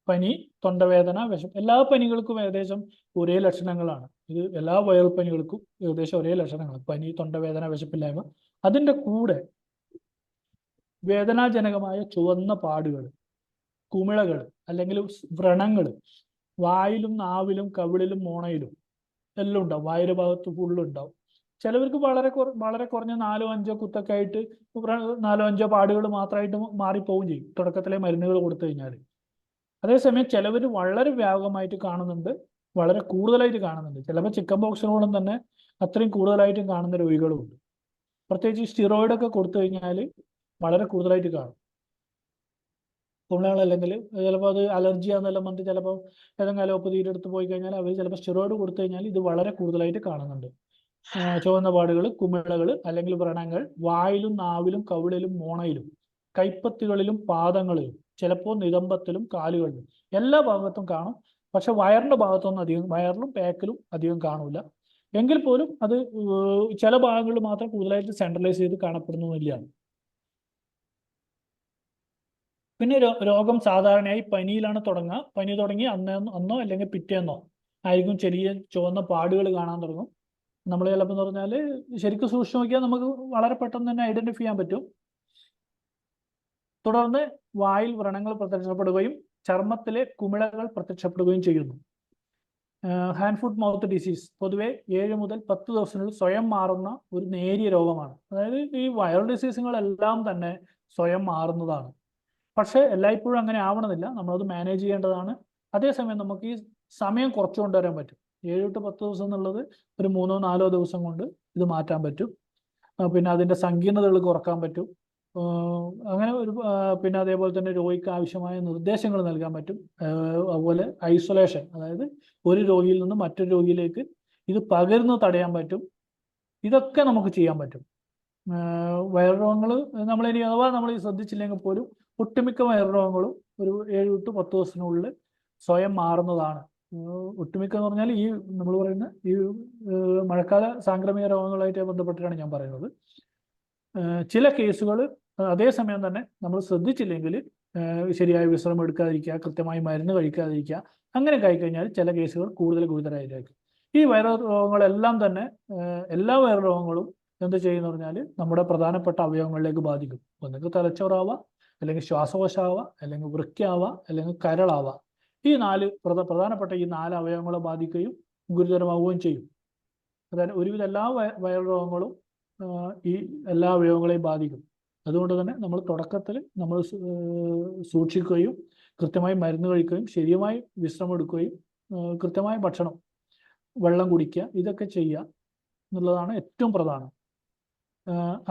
പനി, തൊണ്ടവേദന, വിശപ്പ്, എല്ലാ പനികൾക്കും ഏകദേശം ഒരേ ലക്ഷണങ്ങളാണ്. ഇത് എല്ലാ വൈറൽ പനികൾക്കും ഏകദേശം ഒരേ ലക്ഷണങ്ങൾ: പനി, തൊണ്ടവേദന, വിശപ്പില്ലായ്മ. അതിൻ്റെ കൂടെ വേദനാജനകമായ ചുവന്ന പാടുകൾ, കുമിളകൾ, അല്ലെങ്കിൽ വ്രണങ്ങൾ വായിലും നാവിലും കവിളിലും മോണയിലും എല്ലാം ഉണ്ടാവും. വായുടെ ഭാഗത്ത് ഫുള്ളുണ്ടാവും. ചിലവർക്ക് വളരെ കുറഞ്ഞ 4-5 കുത്തൊക്കെ ആയിട്ട് 4-5 പാടുകൾ മാത്രമായിട്ട് മാറിപ്പോവുകയും ചെയ്യും തുടക്കത്തിലെ മരുന്നുകൾ കൊടുത്തു കഴിഞ്ഞാൽ. അതേസമയം ചിലവർ വളരെ വ്യാപകമായിട്ട് കാണുന്നുണ്ട്, വളരെ കൂടുതലായിട്ട് കാണുന്നുണ്ട്. ചിലപ്പോൾ ചിക്കൻ ബോക്സിനോളം തന്നെ അത്രയും കൂടുതലായിട്ടും കാണുന്ന രോഗികളുമുണ്ട്. പ്രത്യേകിച്ച് സ്റ്റിറോയിഡൊക്കെ കൊടുത്തു കഴിഞ്ഞാൽ വളരെ കൂടുതലായിട്ട് കാണും. കുമിളകൾ അല്ലെങ്കിൽ ചിലപ്പോൾ അത് അലർജിയാണെന്നെല്ലാം പറഞ്ഞിട്ട് ചിലപ്പോൾ ഏതെങ്കിലും അലോപ്പതിയുടെ അടുത്ത് പോയി കഴിഞ്ഞാൽ അവർ ചിലപ്പോൾ സ്റ്റിറോയിഡ് കൊടുത്തു കഴിഞ്ഞാൽ ഇത് വളരെ കൂടുതലായിട്ട് കാണുന്നുണ്ട്. ചുവന്ന പാടുകൾ, കുമിളകൾ അല്ലെങ്കിൽ വ്രണങ്ങൾ വായിലും നാവിലും കവിളിലും മോണയിലും കൈപ്പത്തികളിലും പാദങ്ങളിലും ചിലപ്പോൾ നിതംബത്തിലും കാലുകളിലും എല്ലാ ഭാഗത്തും കാണും. പക്ഷെ വയറിന്റെ ഭാഗത്തൊന്നും അധികം, വയറിലും ബാക്കിലും അധികം കാണൂല. എങ്കിൽ പോലും അത് ചില ഭാഗങ്ങളിൽ മാത്രം കൂടുതലായിട്ട് സെൻട്രലൈസ് ചെയ്ത് കാണപ്പെടുന്നില്ല. പിന്നെ രോഗം സാധാരണയായി പനിയിലാണ് തുടങ്ങുക. പനി തുടങ്ങി അന്നോ അല്ലെങ്കിൽ പിറ്റേന്നോ ആയിരിക്കും ചെറിയ ചുവന്ന പാടുകൾ കാണാൻ തുടങ്ങും. നമ്മൾ ചിലപ്പോൾ എന്ന് പറഞ്ഞാൽ ശരിക്കും സൂക്ഷിച്ച് നോക്കിയാൽ നമുക്ക് വളരെ പെട്ടെന്ന് തന്നെ ഐഡന്റിഫൈ ചെയ്യാൻ പറ്റും. തുടർന്ന് വായിൽ വ്രണങ്ങൾ പ്രത്യക്ഷപ്പെടുകയും ചർമ്മത്തിലെ കുമിളകൾ പ്രത്യക്ഷപ്പെടുകയും ചെയ്യുന്നു. ഹാൻഡ് ഫുട്ട് മൗത്ത് ഡിസീസ് പൊതുവെ 7 മുതൽ 10 ദിവസത്തിനുള്ളിൽ സ്വയം മാറുന്ന ഒരു നേരിയ രോഗമാണ്. അതായത് ഈ വൈറൽ ഡിസീസുകളെല്ലാം തന്നെ സ്വയം മാറുന്നതാണ്. പക്ഷെ എല്ലായ്പ്പോഴും അങ്ങനെ ആവണമെന്നില്ല, നമ്മളത് മാനേജ് ചെയ്യേണ്ടതാണ്. അതേസമയം നമുക്ക് ഈ സമയം കുറച്ചു കൊണ്ടുവരാൻ പറ്റും. 7 to 10 ദിവസം എന്നുള്ളത് ഒരു 3-4 ദിവസം കൊണ്ട് ഇത് മാറ്റാൻ പറ്റും. പിന്നെ അതിൻ്റെ സങ്കീർണതകൾ കുറക്കാൻ പറ്റും. അങ്ങനെ പിന്നെ അതേപോലെ തന്നെ രോഗിക്ക് ആവശ്യമായ നിർദ്ദേശങ്ങൾ നൽകാൻ പറ്റും. അതുപോലെ ഐസൊലേഷൻ, അതായത് ഒരു രോഗിയിൽ നിന്ന് മറ്റൊരു രോഗിയിലേക്ക് ഇത് പകരുന്നത് തടയാൻ പറ്റും. ഇതൊക്കെ നമുക്ക് ചെയ്യാൻ പറ്റും. വൈറൽ രോഗങ്ങൾ നമ്മളിനി അഥവാ നമ്മൾ ശ്രദ്ധിച്ചില്ലെങ്കിൽ പോലും ഒട്ടുമിക്ക വൈറൽ രോഗങ്ങളും ഒരു 7 to 10 ദിവസത്തിനുള്ളിൽ സ്വയം മാറുന്നതാണ്. ഒട്ടുമിക്ക എന്ന് പറഞ്ഞാൽ ഈ നമ്മൾ പറയുന്ന ഈ മഴക്കാല സാംക്രമിക രോഗങ്ങളായിട്ട് ബന്ധപ്പെട്ടിട്ടാണ് ഞാൻ പറയുന്നത്. ചില കേസുകൾ അതേസമയം തന്നെ നമ്മൾ ശ്രദ്ധിച്ചില്ലെങ്കിൽ ശരിയായ വിശ്രമം എടുക്കാതിരിക്കുക, കൃത്യമായി മരുന്ന് കഴിക്കാതിരിക്കുക, അങ്ങനെ കഴിക്കഴിഞ്ഞാൽ ചില കേസുകൾ കൂടുതൽ ഗുരുതരമായിരിക്കും. ഈ വൈറൽ രോഗങ്ങളെല്ലാം തന്നെ എല്ലാ വൈറൽ രോഗങ്ങളും എന്ത് ചെയ്യുന്നു പറഞ്ഞാൽ നമ്മുടെ പ്രധാനപ്പെട്ട അവയവങ്ങളിലേക്ക് ബാധിക്കും. ഒന്നുകിൽ തലച്ചോറാവാം, അല്ലെങ്കിൽ ശ്വാസകോശാവാം, അല്ലെങ്കിൽ വൃക്കയാവാം, അല്ലെങ്കിൽ കരളാവാം. ഈ പ്രധാനപ്പെട്ട ഈ 4 അവയവങ്ങളെ ബാധിക്കുകയും ഗുരുതരമാവുകയും ചെയ്യും. അതായത് ഒരുവിധ എല്ലാ വൈറൽ രോഗങ്ങളും ഈ എല്ലാ അവയവങ്ങളെയും ബാധിക്കും. അതുകൊണ്ട് തന്നെ നമ്മൾ തുടക്കത്തിൽ നമ്മൾ സൂക്ഷിക്കുകയും കൃത്യമായി മരുന്ന് കഴിക്കുകയും ശരിയായി വിശ്രമം എടുക്കുകയും കൃത്യമായ ഭക്ഷണം, വെള്ളം കുടിക്കുക, ഇതൊക്കെ ചെയ്യുക എന്നുള്ളതാണ് ഏറ്റവും പ്രധാനം.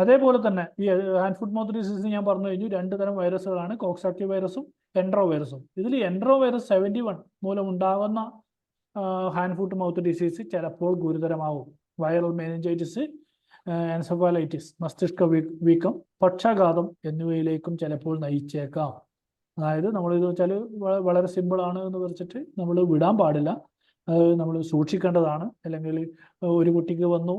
അതേപോലെ തന്നെ ഈ ഹാൻഡ് ഫുട്ട് മൗത്ത് ഡിസീസ് ഞാൻ പറഞ്ഞു കഴിഞ്ഞു. 2 തരം വൈറസുകളാണ്, കോക്സാക്റ്റീവ് വൈറസും എൻട്രോ വൈറസും. ഇതിൽ എൻട്രോ വൈറസ് 71 മൂലം ഉണ്ടാകുന്ന ഹാൻഡ് ഫുട്ട് മൗത്ത് ഡിസീസ് ചിലപ്പോൾ ഗുരുതരമാവും. വൈറൽ മെനിഞ്ചൈറ്റിസ്, എൻസെഫലൈറ്റിസ്, മസ്തിഷ്ക വീക്കം, പക്ഷാഘാതം എന്നിവയിലേക്കും ചിലപ്പോൾ നയിച്ചേക്കാം. അതായത് നമ്മളിത് വെച്ചാൽ വളരെ സിമ്പിളാണ് എന്ന് വെച്ചിട്ട് നമ്മൾ വിടാൻ പാടില്ല. നമ്മൾ സൂക്ഷിക്കേണ്ടതാണ്. അല്ലെങ്കിൽ ഒരു കുട്ടിക്ക് വന്നു,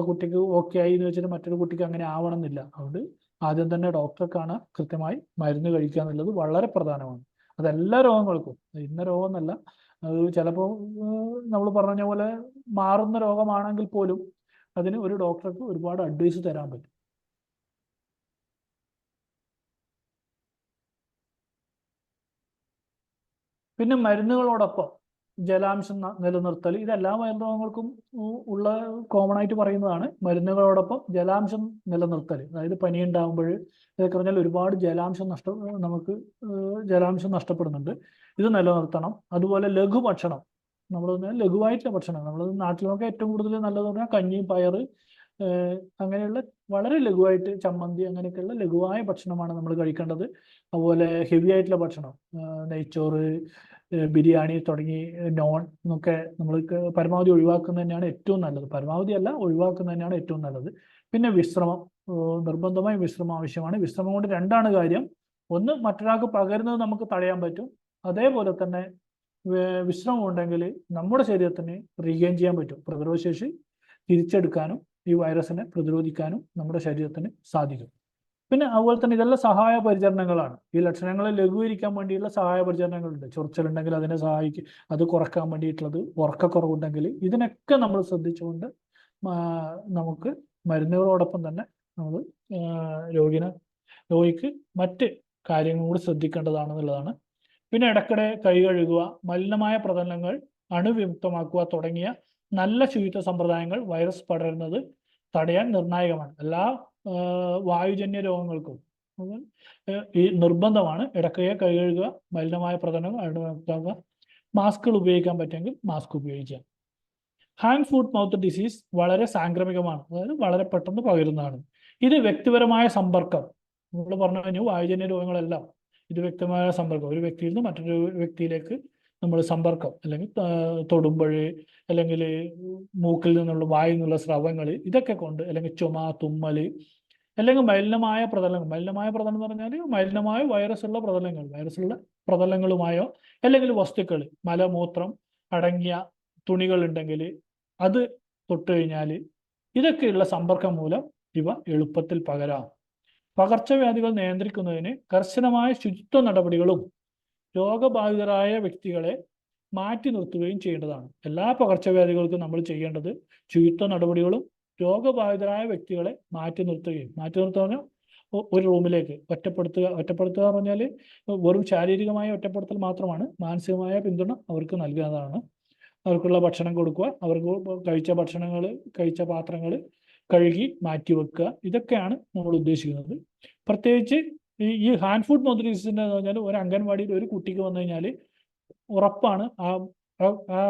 കുട്ടിക്ക് ഓക്കെ ആയി എന്ന് വെച്ചിട്ട് മറ്റൊരു കുട്ടിക്ക് അങ്ങനെ ആവണമെന്നില്ല. അതുകൊണ്ട് ആദ്യം തന്നെ ഡോക്ടറെ കാണുക, കൃത്യമായി മരുന്ന് കഴിക്കുക എന്നുള്ളത് വളരെ പ്രധാനമാണ്. അതെല്ലാ രോഗങ്ങൾക്കും, ഇന്ന രോഗം എന്നല്ല, അത് ചിലപ്പോൾ നമ്മൾ പറഞ്ഞ പോലെ മാറുന്ന രോഗമാണെങ്കിൽ പോലും അതിന് ഒരു ഡോക്ടർക്ക് ഒരുപാട് അഡ്വൈസ് തരാൻ പറ്റും. പിന്നെ മരുന്നുകളോടൊപ്പം ജലാംശം നിലനിർത്തൽ, ഇതെല്ലാ വൈറൽ രോഗങ്ങൾക്കും ഉള്ള കോമൺ ആയിട്ട് പറയുന്നതാണ്. മരുന്നുകളോടൊപ്പം ജലാംശം നിലനിർത്തൽ, അതായത് പനി ഉണ്ടാകുമ്പോൾ ഇതൊക്കെ പറഞ്ഞാൽ ഒരുപാട് നമുക്ക് ജലാംശം നഷ്ടപ്പെടുന്നുണ്ട്. ഇത് നിലനിർത്തണം. അതുപോലെ ലഘുഭക്ഷണം, നമ്മൾ പറഞ്ഞാൽ ലഘുവായിട്ടുള്ള ഭക്ഷണം, നമ്മൾ നാട്ടിലൊക്കെ ഏറ്റവും കൂടുതൽ നല്ലതെന്ന് പറഞ്ഞാൽ കഞ്ഞി, പയറ്, അങ്ങനെയുള്ള വളരെ ലഘുവായിട്ട് ചമ്മന്തി, അങ്ങനെയൊക്കെയുള്ള ലഘുവായ ഭക്ഷണമാണ് നമ്മൾ കഴിക്കേണ്ടത്. അതുപോലെ ഹെവി ആയിട്ടുള്ള ഭക്ഷണം, നെയ്ച്ചോറ്, ബിരിയാണി തുടങ്ങി നോൺ എന്നൊക്കെ നമ്മൾ പരമാവധി ഒഴിവാക്കുന്നത് തന്നെയാണ് ഏറ്റവും നല്ലത്. പരമാവധി അല്ല, ഒഴിവാക്കുന്നത് തന്നെയാണ് ഏറ്റവും നല്ലത്. പിന്നെ വിശ്രമം, നിർബന്ധമായും വിശ്രമം ആവശ്യമാണ്. വിശ്രമം കൊണ്ട് 2 കാര്യം. ഒന്ന്, മറ്റൊരാൾക്ക് പകരുന്നത് നമുക്ക് തടയാൻ പറ്റും. അതേപോലെ തന്നെ വിശ്രമം ഉണ്ടെങ്കിൽ നമ്മുടെ ശരീരത്തിന് റീഗെയിൻ ചെയ്യാൻ പറ്റും. പ്രതിരോധശേഷി തിരിച്ചെടുക്കാനും ഈ വൈറസിനെ പ്രതിരോധിക്കാനും നമ്മുടെ ശരീരത്തിന് സാധിക്കും. പിന്നെ അതുപോലെ തന്നെ ഇതെല്ലാം സഹായ പരിചരണങ്ങളാണ്. ഈ ലക്ഷണങ്ങളെ ലഘൂകരിക്കാൻ വേണ്ടിയുള്ള സഹായ പരിചരണങ്ങളുണ്ട്. ചൊറിച്ചിലുണ്ടെങ്കിൽ അതിനെ സഹായിക്കും, അത് കുറക്കാൻ വേണ്ടിയിട്ടുള്ളത്. ഉറക്കക്കുറവുണ്ടെങ്കിൽ ഇതിനൊക്കെ നമ്മൾ ശ്രദ്ധിച്ചുകൊണ്ട് നമുക്ക് മരുന്നുകളോടൊപ്പം തന്നെ നമ്മൾ രോഗിക്ക് മറ്റ് കാര്യങ്ങൾ കൂടി ശ്രദ്ധിക്കേണ്ടതാണെന്നുള്ളതാണ്. പിന്നെ ഇടയ്ക്കിടെ കൈ കഴുകുക, മലിനമായ പ്രതലങ്ങൾ അണുവിമുക്തമാക്കുക തുടങ്ങിയ നല്ല ശുചിത്വ സമ്പ്രദായങ്ങൾ വൈറസ് പടരുന്നത് തടയാൻ നിർണായകമാണ്. എല്ലാ വായുജന്യ രോഗങ്ങൾക്കും ഈ നിർബന്ധമാണ് ഇടയ്ക്ക് കൈ കഴുകുക, മലിനമായ പ്രതലങ്ങൾ, മാസ്കുകൾ ഉപയോഗിക്കാൻ പറ്റുമെങ്കിൽ മാസ്ക് ഉപയോഗിക്കുക. ഹാൻഡ് ഫുഡ് മൗത്ത് ഡിസീസ് വളരെ സാംക്രമികമാണ്, അതായത് വളരെ പെട്ടെന്ന് പകരുന്നതാണ്. ഇത് വ്യക്തിപരമായ സമ്പർക്കം, നമ്മൾ പറഞ്ഞു കഴിഞ്ഞു വായുജന്യ രോഗങ്ങളെല്ലാം ഇത് വ്യക്തമായ സമ്പർക്കം, ഒരു വ്യക്തിയിൽ നിന്ന് മറ്റൊരു വ്യക്തിയിലേക്ക് നമ്മൾ സമ്പർക്കം, അല്ലെങ്കിൽ തൊടുമ്പഴ്, അല്ലെങ്കിൽ മൂക്കിൽ നിന്നുള്ള വായിൽ നിന്നുള്ള സ്രവങ്ങൾ, ഇതൊക്കെ കൊണ്ട്, അല്ലെങ്കിൽ ചുമ, തുമ്മല്, അല്ലെങ്കിൽ മലിനമായ പ്രതലങ്ങൾ. മലിനമായ പ്രതലം എന്ന് പറഞ്ഞാൽ മലിനമായ വൈറസുള്ള പ്രതലങ്ങളുമായോ അല്ലെങ്കിൽ വസ്തുക്കൾ, മലമൂത്രം അടങ്ങിയ തുണികൾ ഉണ്ടെങ്കിൽ അത് തൊട്ട് കഴിഞ്ഞാൽ ഇതൊക്കെയുള്ള സമ്പർക്കം മൂലം ഇവ എളുപ്പത്തിൽ പകരാം. പകർച്ചവ്യാധികൾ നിയന്ത്രിക്കുന്നതിന് കർശനമായ ശുചിത്വ നടപടികളും രോഗബാധിതരായ വ്യക്തികളെ മാറ്റി നിർത്തുകയും ചെയ്യേണ്ടതാണ്. എല്ലാ പകർച്ചവ്യാധികൾക്കും നമ്മൾ ചെയ്യേണ്ടത് ശുചിത്വ നടപടികളും രോഗബാധിതരായ വ്യക്തികളെ മാറ്റി നിർത്തുക ഒരു റൂമിലേക്ക് ഒറ്റപ്പെടുത്തുക പറഞ്ഞാൽ വെറും ശാരീരികമായ ഒറ്റപ്പെടുത്തൽ മാത്രമാണ്. മാനസികമായ പിന്തുണ അവർക്ക് നൽകുന്നതാണ്. അവർക്കുള്ള ഭക്ഷണം കൊടുക്കുക, അവർക്ക് കഴിച്ച പാത്രങ്ങൾ കഴുകി മാറ്റി വെക്കുക, ഇതൊക്കെയാണ് നമ്മൾ ഉദ്ദേശിക്കുന്നത്. പ്രത്യേകിച്ച് ഈ ഹാൻഡ് ഫുഡ് മൗത്ത് ഡിസീസിന്റെ എന്ന് പറഞ്ഞാൽ ഒരു അംഗൻവാടിയിൽ ഒരു കുട്ടിക്ക് വന്നു കഴിഞ്ഞാൽ ഉറപ്പാണ്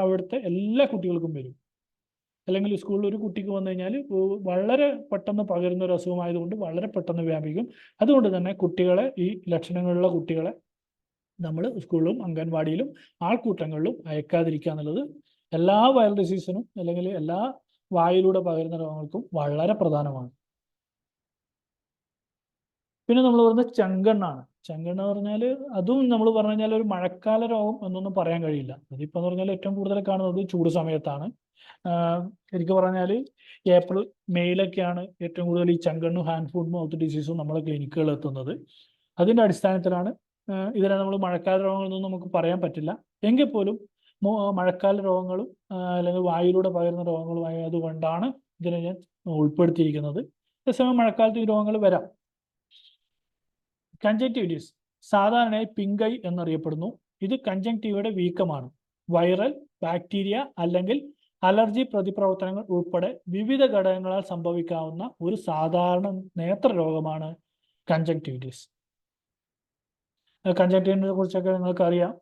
അവിടുത്തെ എല്ലാ കുട്ടികൾക്കും വരും. അല്ലെങ്കിൽ സ്കൂളിൽ ഒരു കുട്ടിക്ക് വന്നു കഴിഞ്ഞാൽ വളരെ പെട്ടെന്ന് പകരുന്ന ഒരു അസുഖമായതുകൊണ്ട് വളരെ പെട്ടെന്ന് വ്യാപിക്കും. അതുകൊണ്ട് തന്നെ കുട്ടികളെ, ഈ ലക്ഷണങ്ങളുള്ള കുട്ടികളെ നമ്മൾ സ്കൂളിലും അംഗൻവാടിയിലും ആൾക്കൂട്ടങ്ങളിലും അയക്കാതിരിക്കുക എന്നുള്ളത് എല്ലാ വൈറൽ ഡിസീസിനും അല്ലെങ്കിൽ എല്ലാ വായിലൂടെ പകരുന്ന രോഗങ്ങൾക്കും വളരെ പ്രധാനമാണ്. പിന്നെ നമ്മൾ പറയുന്നത് ചെങ്കണ്ണാണ്. ചെങ്കണ്ണ് പറഞ്ഞാൽ അതും നമ്മൾ പറഞ്ഞു കഴിഞ്ഞാൽ ഒരു മഴക്കാല രോഗം എന്നൊന്നും പറയാൻ കഴിയില്ല. അതിപ്പോൾ എന്ന് പറഞ്ഞാൽ ഏറ്റവും കൂടുതൽ കാണുന്നത് ചൂട് സമയത്താണ്. ശരിക്കും പറഞ്ഞാൽ ഏപ്രിൽ മെയ്യിലൊക്കെയാണ് ഏറ്റവും കൂടുതൽ ഈ ചെങ്കണ്ണും ഹാൻഡ് ഫുഡ് മൗത്ത് ഡിസീസും നമ്മളെ ക്ലിനിക്കുകളിൽ എത്തുന്നത്. അതിൻ്റെ അടിസ്ഥാനത്തിലാണ് ഇതിനെ നമ്മൾ മഴക്കാല രോഗങ്ങളൊന്നും നമുക്ക് പറയാൻ പറ്റില്ല. എങ്കിൽ പോലും മഴക്കാല രോഗങ്ങളും അല്ലെങ്കിൽ വായുവിലൂടെ പകരുന്ന രോഗങ്ങളുമായി അതുകൊണ്ടാണ് ഇതിനെ ഞാൻ ഉൾപ്പെടുത്തിയിരിക്കുന്നത്. അതേസമയം മഴക്കാലത്ത് ഈ രോഗങ്ങൾ വരാം. കൺജങ്ക്റ്റിവിറ്റിസ് സാധാരണയായി പിങ്ക് ഐ എന്നറിയപ്പെടുന്നു. ഇത് കൺജങ്ക്റ്റീവയുടെ വീക്കമാണ്. വൈറൽ, ബാക്ടീരിയ അല്ലെങ്കിൽ അലർജി പ്രതിപ്രവർത്തനങ്ങൾ ഉൾപ്പെടെ വിവിധ ഘടകങ്ങളാൽ സംഭവിക്കാവുന്ന ഒരു സാധാരണ നേത്രരോഗമാണ് കൺജങ്ക്റ്റിവിറ്റിസ്. കൺജങ്ക്റ്റിവിറ്റിനെ കുറിച്ചൊക്കെ നിങ്ങൾക്ക് അറിയാം.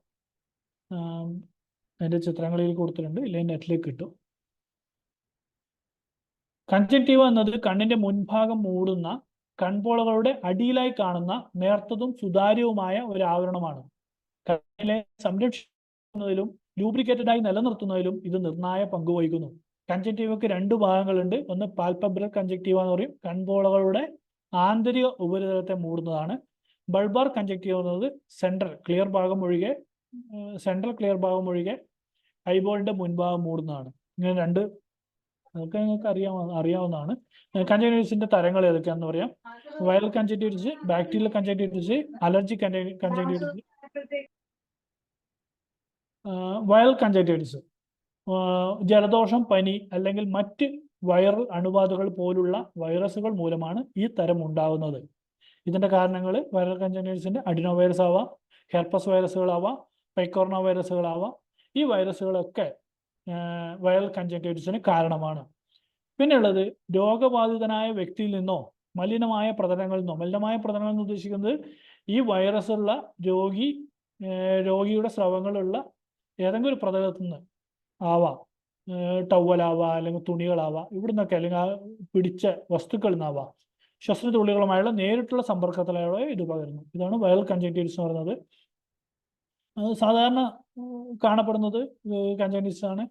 അതിൻ്റെ ചിത്രങ്ങളിൽ കൊടുത്തിട്ടുണ്ട്, ഇല്ലെങ്കിൽ നെറ്റിലേക്ക് കിട്ടും. കൺജങ്ക്റ്റീവ എന്നത് കണ്ണിന്റെ മുൻഭാഗം മൂടുന്ന കൺപോളകളുടെ അടിയിലായി കാണുന്ന നേർത്തതും സുതാര്യവുമായ ഒരു ആവരണമാണ്. കണ്ണിലെ സംരക്ഷിക്കുന്നതിലും ലൂബ്രിക്കേറ്റഡായി നിലനിർത്തുന്നതിലും ഇത് നിർണായക പങ്കുവഹിക്കുന്നു. കൺജങ്ക്റ്റീവയ്ക്ക് രണ്ട് ഭാഗങ്ങളുണ്ട്. ഒന്ന് പാൽപബ്രൽ കൺജങ്ക്റ്റീവ എന്ന് പറയും, കൺപോളകളുടെ ആന്തരിക ഉപരിതലത്തെ മൂടുന്നതാണ്. ബൾബാർ കൺജങ്ക്റ്റീവ എന്നത് സെൻട്രൽ ക്ലിയർ ഭാഗം ഒഴികെ ഐബോളിന്റെ മുൻഭാഗം മൂടുന്നതാണ്. ഇങ്ങനെ രണ്ട്, അതൊക്കെ നിങ്ങൾക്ക് അറിയാവുന്നതാണ്. കൺജങ്ക്റ്റിവിറ്റിസിന്റെ തരങ്ങൾ ഏതൊക്കെയാണെന്ന് പറയാം. Viral conjunctivitis, bacterial conjunctivitis, allergic conjunctivitis. Viral conjunctivitis ജലദോഷം, പനി അല്ലെങ്കിൽ മറ്റ് വൈറൽ അണുബാധകൾ പോലുള്ള വൈറസുകൾ മൂലമാണ് ഈ തരം ഉണ്ടാകുന്നത്. ഇതിന്റെ കാരണങ്ങൾ വൈറൽ കൺജങ്ക്റ്റിവിറ്റിസിന്റെ അഡിനോ വൈറസ് ആവാം, ഹെർപ്പസ് വൈറസുകളാവാം, പൈക്കോർണ വൈറസുകളാവാം. ഈ വൈറസുകളൊക്കെ വൈറൽ കൺജങ്ക്റ്റിവിറ്റിസിന് കാരണമാണ്. പിന്നെ ഉള്ളത് രോഗബാധിതനായ വ്യക്തിയിൽ നിന്നോ മലിനമായ പ്രതലങ്ങളിൽ നിന്നോ. മലിനമായ പ്രതലങ്ങൾ എന്ന് ഉദ്ദേശിക്കുന്നത് ഈ വൈറസുള്ള രോഗിയുടെ സ്രവങ്ങളുള്ള ഏതെങ്കിലും ഒരു പ്രതലത്തിൽ നിന്ന് ആവാം. ടവലാവാം, അല്ലെങ്കിൽ തുണികളാവാം, ഇവിടുന്നൊക്കെ, അല്ലെങ്കിൽ പിടിച്ച വസ്തുക്കളിൽ നിന്നാവാം. ശ്വസനത്തുള്ളികളുമായുള്ള നേരിട്ടുള്ള സമ്പർക്കത്തിലൂടെ ഇത് പകരുന്നു. ഇതാണ് വൈറൽ കൺജങ്ക്റ്റിവിറ്റിസ് എന്ന് പറയുന്നത്. സാധാരണ കാണപ്പെടുന്നത് കൺജങ്ക്റ്റിവിറ്റിസ് ആണ്.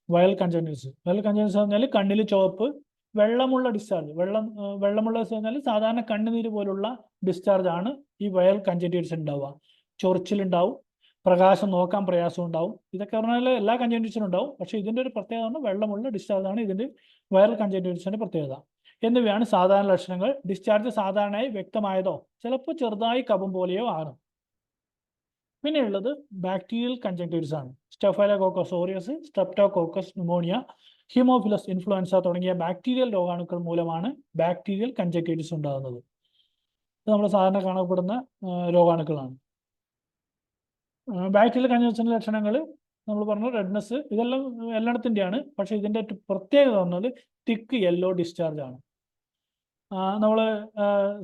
വൈറൽ കൺജങ്ക്റ്റിവിറ്റിസ് പറഞ്ഞാൽ കണ്ണിൽ ചുവപ്പ്, വെള്ളമുള്ള ഡിസ്ചാർജ്. വെള്ളമുള്ള പറഞ്ഞാൽ സാധാരണ കണ്ണുനീര് പോലുള്ള ഡിസ്ചാർജ് ആണ് ഈ വൈറൽ കൺജങ്ക്റ്റിവിറ്റിസ് ഉണ്ടാവുക. ചൊറിച്ചിലുണ്ടാവും, പ്രകാശം നോക്കാൻ പ്രയാസം ഉണ്ടാവും. ഇതൊക്കെ പറഞ്ഞാൽ എല്ലാ കൺജങ്ക്റ്റിവിറ്റിസിനും ഉണ്ടാവും. പക്ഷേ ഇതിൻ്റെ ഒരു പ്രത്യേകത വെള്ളമുള്ള ഡിസ്ചാർജ് ആണ് ഇതിൻ്റെ വൈറൽ കൺജങ്ക്റ്റിവിറ്റിസിന്റെ പ്രത്യേകത. എന്നിവയാണ് സാധാരണ ലക്ഷണങ്ങൾ. ഡിസ്ചാർജ് സാധാരണയായി വ്യക്തമായതോ ചിലപ്പോൾ ചെറുതായി കഫം പോലെയോ ആണ്. പിന്നെ ഉള്ളത് ബാക്ടീരിയൽ കൺജങ്ക്റ്റിവിറ്റിസ് ആണ്. Staphylococcus ഓറിയസ്, streptococcus pneumonia, Haemophilus influenza തുടങ്ങിയ ബാക്ടീരിയൽ രോഗാണുക്കൾ മൂലമാണ് ബാക്ടീരിയൽ കൺജങ്ക്റ്റിവിറ്റിസ് ഉണ്ടാകുന്നത്. ഇത് നമ്മൾ സാധാരണ കാണപ്പെടുന്ന രോഗാണുക്കളാണ്. ബാക്ടീരിയൽ കൺജങ്ക്റ്റിവിറ്റിസിന്റെ ലക്ഷണങ്ങൾ നമ്മൾ പറഞ്ഞു റെഡ്നെസ്, ഇതെല്ലാം എല്ലായിടത്തിൻ്റെയാണ്. പക്ഷെ ഇതിൻ്റെ പ്രത്യേകത പറഞ്ഞാൽ തിക്ക് യെല്ലോ ഡിസ്ചാർജ് ആണ്. നമ്മൾ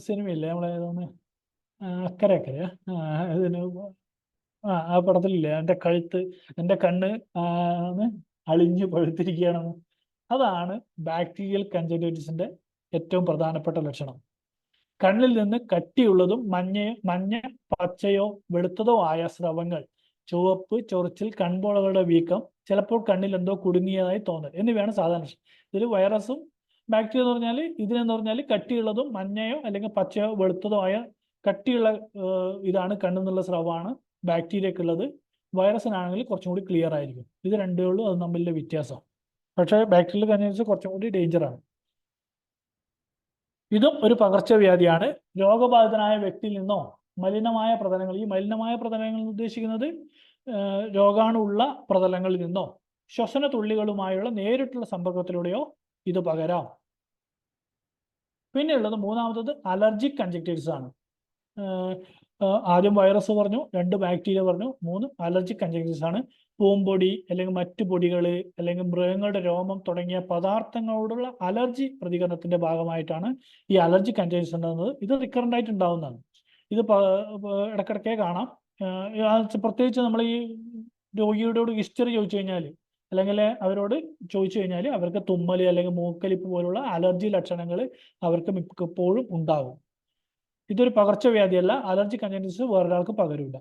സിനിമയില്ലേ നമ്മളെ അക്കരെ അക്കരെ ഇതിന് ആ പടത്തിലില്ലേ എൻ്റെ കണ്ണ് അളിഞ്ഞു പഴുത്തിരിക്കുകയാണെന്ന്. അതാണ് ബാക്ടീരിയൽ കൺജങ്ക്റ്റിവിറ്റിസിന്റെ ഏറ്റവും പ്രധാനപ്പെട്ട ലക്ഷണം. കണ്ണിൽ നിന്ന് കട്ടിയുള്ളതും മഞ്ഞ പച്ചയോ വെളുത്തതോ ആയ സ്രവങ്ങൾ, ചുവപ്പ്, ചൊറിച്ചിൽ, കൺപോളകളുടെ വീക്കം, ചിലപ്പോൾ കണ്ണിൽ എന്തോ കുടുങ്ങിയതായി തോന്നൽ എന്നിവയാണ് സാധാരണ. ഇതിൽ വൈറസും ബാക്ടീരിയ എന്ന് പറഞ്ഞാൽ ഇതിനെന്ന് പറഞ്ഞാൽ കട്ടിയുള്ളതും മഞ്ഞയോ അല്ലെങ്കിൽ പച്ചയോ വെളുത്തതോ ആയ കട്ടിയുള്ള ഇതാണ് കണ്ണെന്നുള്ള സ്രവമാണ് ബാക്ടീരിയക്കുള്ളത്. വൈറസിനാണെങ്കിൽ കുറച്ചും കൂടി ക്ലിയർ ആയിരിക്കും. ഇത് രണ്ടേ ഉള്ളൂ അത് തമ്മിലുള്ള വ്യത്യാസം. പക്ഷേ ബാക്ടീരിയൽ കൺജങ്ക്റ്റിവിറ്റിസ് കുറച്ചും കൂടി ഡേഞ്ചറാണ്. ഇതും ഒരു പകർച്ചവ്യാധിയാണ്. രോഗബാധിതനായ വ്യക്തിയിൽ നിന്നോ മലിനമായ പ്രതലങ്ങൾ, ഈ മലിനമായ പ്രതലങ്ങൾ ഉദ്ദേശിക്കുന്നത് രോഗാണുള്ള പ്രതലങ്ങളിൽ നിന്നോ ശ്വസന തുള്ളികളുമായുള്ള നേരിട്ടുള്ള സമ്പർക്കത്തിലൂടെയോ ഇത് പകരാം. പിന്നെ ഉള്ളത് മൂന്നാമത്തത് അലർജിക് കൺജങ്ക്റ്റിവിറ്റിസ് ആണ്. ആദ്യം വൈറസ് പറഞ്ഞു, 2 ബാക്ടീരിയ പറഞ്ഞു, 3 അലർജിക് കൺജങ്ക്റ്റിവിറ്റിസ് ആണ്. പൂമ്പൊടി അല്ലെങ്കിൽ മറ്റു പൊടികൾ അല്ലെങ്കിൽ മൃഗങ്ങളുടെ രോമം തുടങ്ങിയ പദാർത്ഥങ്ങളോടുള്ള അലർജി പ്രതികരണത്തിന്റെ ഭാഗമായിട്ടാണ് ഈ അലർജി കൺജങ്ക്റ്റിവിറ്റിസ് ഉണ്ടാകുന്നത്. ഇത് റിക്കറന്റ് ആയിട്ട് ഉണ്ടാകുന്നതാണ്. ഇത് ഇടക്കിടക്കേ കാണാം. പ്രത്യേകിച്ച് നമ്മൾ ഈ രോഗിയോട് ഹിസ്റ്ററി ചോദിച്ചു കഴിഞ്ഞാൽ അല്ലെങ്കിൽ അവരോട് ചോദിച്ചു കഴിഞ്ഞാൽ അവർക്ക് തുമ്മൽ അല്ലെങ്കിൽ മൂക്കലിപ്പ് പോലുള്ള അലർജി ലക്ഷണങ്ങൾ അവർക്ക് മിക്കപ്പോഴും ഉണ്ടാകും. ഇതൊരു പകർച്ചവ്യാധിയല്ല. അലർജി കൺജങ്ക്റ്റിവിറ്റിസ് വേറൊരാൾക്ക് പകരില്ല.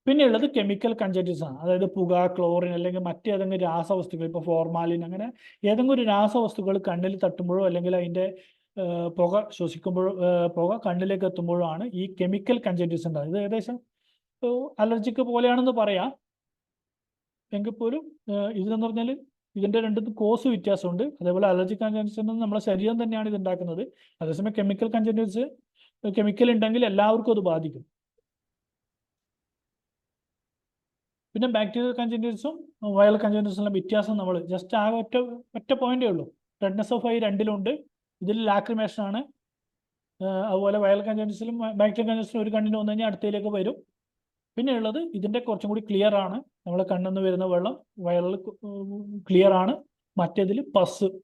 പിന്നെയുള്ളത് കെമിക്കൽ കൺജങ്ക്റ്റിവിറ്റിസ് ആണ്. അതായത് പുക, ക്ലോറിൻ അല്ലെങ്കിൽ മറ്റേതെങ്കിലും രാസവസ്തുക്കൾ, ഇപ്പോൾ ഫോർമാലിൻ, അങ്ങനെ ഏതെങ്കിലും ഒരു രാസവസ്തുക്കൾ കണ്ണിൽ തട്ടുമ്പോഴോ അല്ലെങ്കിൽ അതിൻ്റെ പുക ശ്വസിക്കുമ്പോഴോ പുക കണ്ണിലേക്ക് എത്തുമ്പോഴോ ആണ് ഈ കെമിക്കൽ കൺജങ്ക്റ്റിവിറ്റിസ് ഉണ്ടാകുന്നത്. ഇത് ഏകദേശം അലർജിക്ക് പോലെയാണെന്ന് പറയാം. എങ്കിൽ പോലും ഇതെന്ന് പറഞ്ഞാൽ ഇതിൻ്റെ രണ്ടും കോസ് വ്യത്യാസമുണ്ട്. അതേപോലെ അലർജി കൺജങ്ക്റ്റിവിറ്റിസ് നമ്മുടെ ശരീരം തന്നെയാണ് ഇത് ഉണ്ടാക്കുന്നത്. അതേസമയം കെമിക്കൽ കൺജങ്ക്റ്റിവിറ്റിസ് കെമിക്കൽ ഉണ്ടെങ്കിൽ എല്ലാവർക്കും അത് ബാധിക്കും. പിന്നെ ബാക്ടീരിയൽ കൺജങ്ക്റ്റിവിറ്റിസും വൈറൽ കൺജങ്ക്റ്റിവിറ്റിസും വ്യത്യാസം നമ്മൾ ജസ്റ്റ് ആ ഒറ്റ പോയിന്റേ ഉള്ളൂ. റെഡ്നെസ് ഓഫ് ഐ രണ്ടിലുണ്ട്. ഇതിൽ ലാക്രിമേഷൻ ആണ്. അതുപോലെ വൈറൽ കൺജങ്ക്റ്റിവിറ്റിസിലും ബാക്ടീരിയൽ കൺജങ്ക്റ്റിവിറ്റിസിലും ഒരു കണ്ണിന് വന്നു കഴിഞ്ഞാൽ അടുത്തയിലേക്ക് വരും. പിന്നെ ഉള്ളത് ഇതിൻ്റെ കുറച്ചും കൂടി ക്ലിയർ ആണ്. നമ്മളെ കണ്ണിൽ നിന്ന് വരുന്ന വെള്ളം വൈറൽ ക്ലിയർ ആണ്. മറ്റേതിൽ